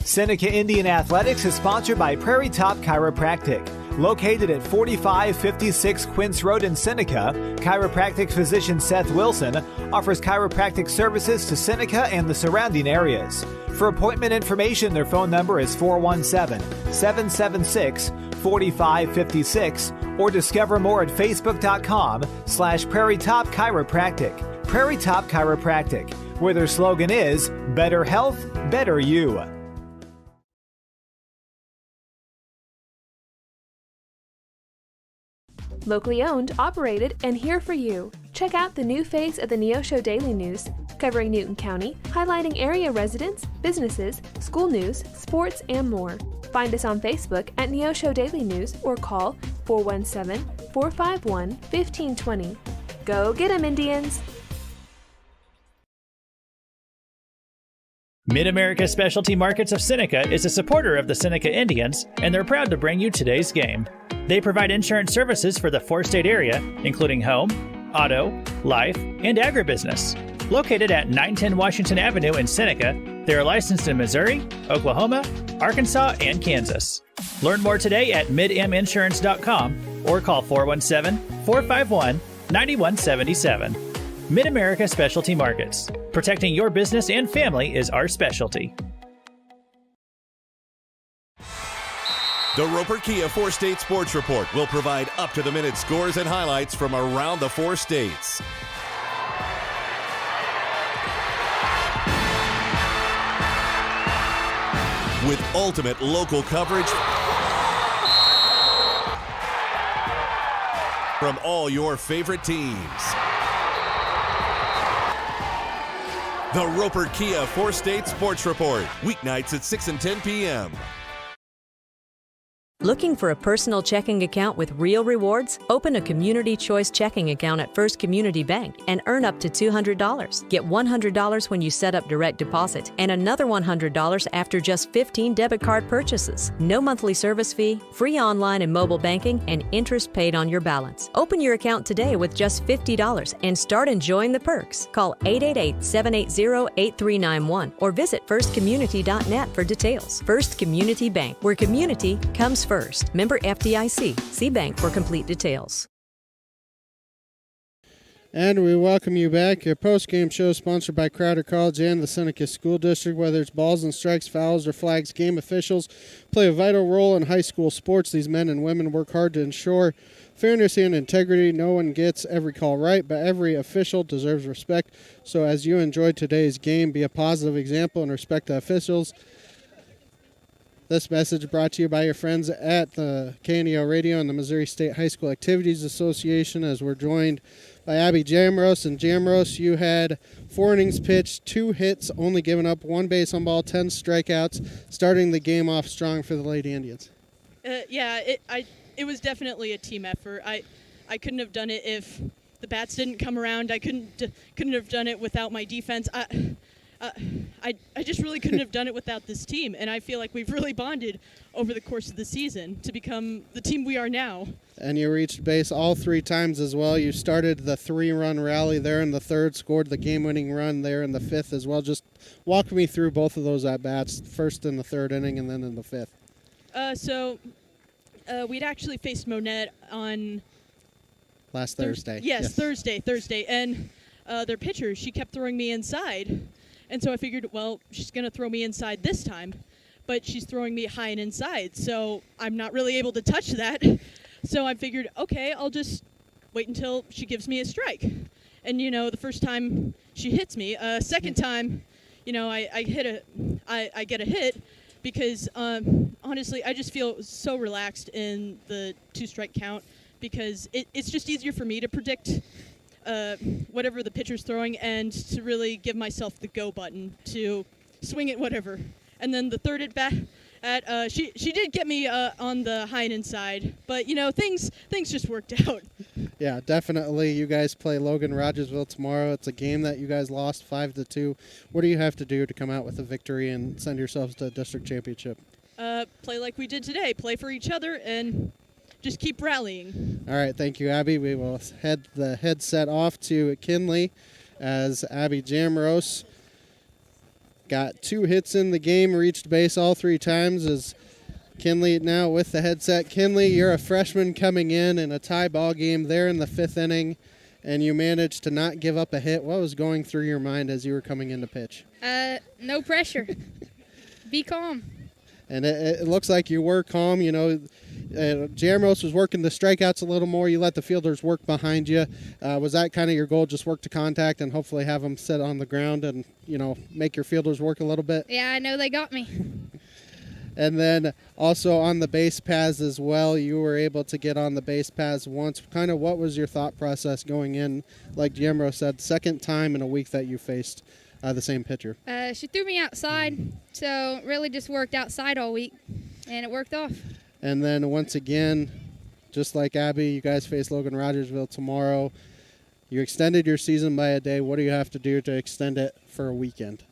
Seneca Indian Athletics is sponsored by Prairie Top Chiropractic. Located at 4556 Quince Road in Seneca, chiropractic physician Seth Wilson offers chiropractic services to Seneca and the surrounding areas. For appointment information, their phone number is 417-776-4556 or discover more at facebook.com/Prairie Top Chiropractic. Prairie Top Chiropractic, where their slogan is Better Health, Better You. Locally owned, operated, and here for you. Check out the new face of the Neosho Daily News, covering Newton County, highlighting area residents, businesses, school news, sports, and more. Find us on Facebook at Neosho Daily News or call 417-451-1520. Go get 'em, Indians! Mid-America Specialty Markets of Seneca is a supporter of the Seneca Indians, and they're proud to bring you today's game. They provide insurance services for the four-state area, including home, auto, life, and agribusiness. Located at 910 Washington Avenue in Seneca, they are licensed in Missouri, Oklahoma, Arkansas, and Kansas. Learn more today at midminsurance.com or call 417-451-9177. Mid-America Specialty Markets. Protecting your business and family is our specialty. The Roper Kia Four-State Sports Report will provide up-to-the-minute scores and highlights from around the four states. With ultimate local coverage from all your favorite teams. The Roper Kia Four-State Sports Report, weeknights at 6 and 10 p.m. Looking for a personal checking account with real rewards? Open a Community Choice checking account at First Community Bank and earn up to $200. Get $100 when you set up direct deposit and another $100 after just 15 debit card purchases. No monthly service fee, free online and mobile banking, and interest paid on your balance. Open your account today with just $50 and start enjoying the perks. Call 888-780-8391 or visit firstcommunity.net for details. First Community Bank, where community comes first. Member FDIC. See Bank for complete details. And we welcome you back. Your post-game show is sponsored by Crowder College and the Seneca School District. Whether it's balls and strikes, fouls, or flags, game officials play a vital role in high school sports. These men and women work hard to ensure fairness and integrity. No one gets every call right, but every official deserves respect. So as you enjoyed today's game, be a positive example and respect the officials. This message brought to you by your friends at the KNEO Radio and the Missouri State High School Activities Association, as we're joined by Abby Jamros. And Jamros, you had 4 innings pitched, 2 hits, only giving up 1 base on ball, 10 strikeouts, starting the game off strong for the Lady Indians. It was definitely a team effort. I couldn't have done it if the bats didn't come around. I couldn't have done it without my defense. I just really couldn't have done it without this team, and I feel like we've really bonded over the course of the season to become the team we are now. And you reached base all 3 times as well. You started the 3-run rally there in the 3rd, scored the game-winning run there in the 5th as well. Just walk me through both of those at-bats, first in the 3rd inning and then in the 5th. We'd actually faced Monett on last Thursday. Yes, Thursday. And their pitcher, she kept throwing me inside. And so I figured, well, she's going to throw me inside this time, but she's throwing me high and inside, so I'm not really able to touch that. So I figured, okay, I'll just wait until she gives me a strike. And, the first time she hits me, second time, I get a hit because, honestly, I just feel so relaxed in the 2-strike count because it's just easier for me to predict whatever the pitcher's throwing and to really give myself the go button to swing it whatever. And then the 3rd at bat, she did get me on the high and inside, but things just worked out. Yeah, definitely. You guys play Logan Rogersville tomorrow. It's a game that you guys lost 5-2. What do you have to do to come out with a victory and send yourselves to a district championship? Play like we did today. Play for each other and just keep rallying. All right, thank you, Abby. We will head the headset off to Kinley as Abby Jamros got 2 hits in the game, reached base all 3 times, as Kinley now with the headset. Kinley, you're a freshman coming in a tie ball game there in the 5th inning, and you managed to not give up a hit. What was going through your mind as you were coming in to pitch? No pressure. Be calm. And it looks like you were calm. You know, Jamros was working the strikeouts a little more. You let the fielders work behind you. Was that kind of your goal, just work to contact and hopefully have them sit on the ground and, you know, make your fielders work a little bit? Yeah, I know they got me. And then also on the base paths as well, you were able to get on the base paths once. Kind of what was your thought process going in, like Jamro said, second time in a week that you faced the same pitcher? She threw me outside, so really just worked outside all week, and it worked off. And then once again, just like Abby, you guys face Logan Rogersville tomorrow. You extended your season by a day. What do you have to do to extend it for a weekend?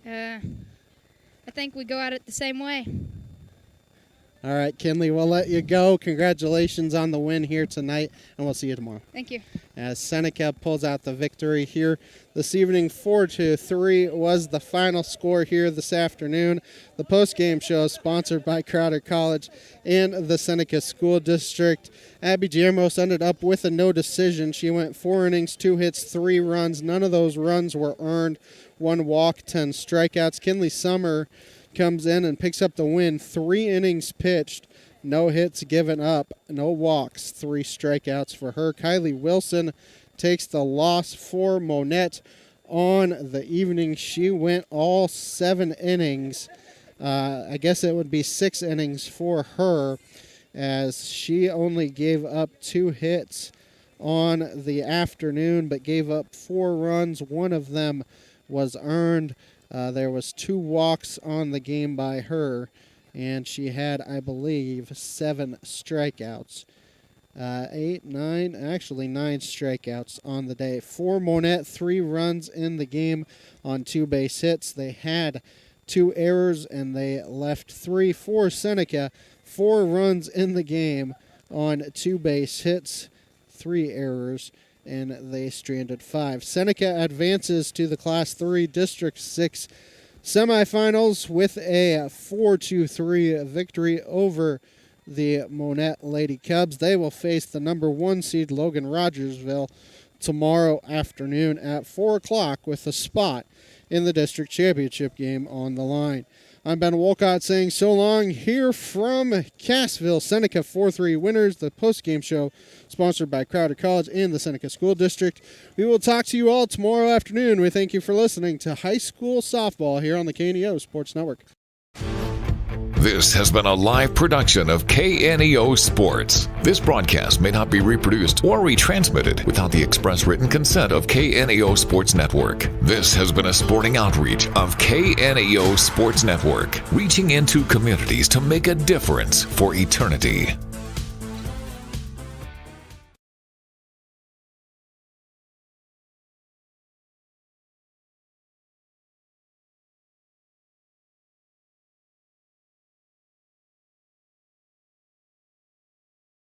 I think we go at it the same way. All right, Kinley, we'll let you go. Congratulations on the win here tonight, and we'll see you tomorrow. Thank you. As Seneca pulls out the victory here this evening, 4-3 was the final score here this afternoon. The post-game show is sponsored by Crowder College and the Seneca School District. Abby Jamros ended up with a no decision. She went 4 innings, 2 hits, 3 runs. None of those runs were earned. 1 walk, 10 strikeouts. Kinley Summer comes in and picks up the win. 3 innings pitched, no hits given up, no walks, 3 strikeouts for her. Kylie Wilson takes the loss for Monett on the evening. She went all 7 innings. I guess it would be 6 innings for her, as she only gave up 2 hits on the afternoon, but gave up 4 runs. 1 of them was earned. There was 2 walks on the game by her, and she had, I believe, 7 strikeouts. 9 strikeouts on the day. For Monett, 3 runs in the game on 2 base hits. They had 2 errors, and they left 3 for Seneca. 4 runs in the game on 2 base hits, 3 errors, and they stranded 5. Seneca advances to the Class 3 District 6 semifinals with a 4-3 victory over the Monett Lady Cubs. They will face the number 1 seed Logan Rogersville tomorrow afternoon at 4 o'clock with a spot in the district championship game on the line. I'm Ben Wolcott saying so long here from Cassville. Seneca 4-3 winners, the post-game show sponsored by Crowder College and the Seneca School District. We will talk to you all tomorrow afternoon. We thank you for listening to high school softball here on the KNEO Sports Network. This has been a live production of KNEO Sports. This broadcast may not be reproduced or retransmitted without the express written consent of KNEO Sports Network. This has been a sporting outreach of KNEO Sports Network, reaching into communities to make a difference for eternity.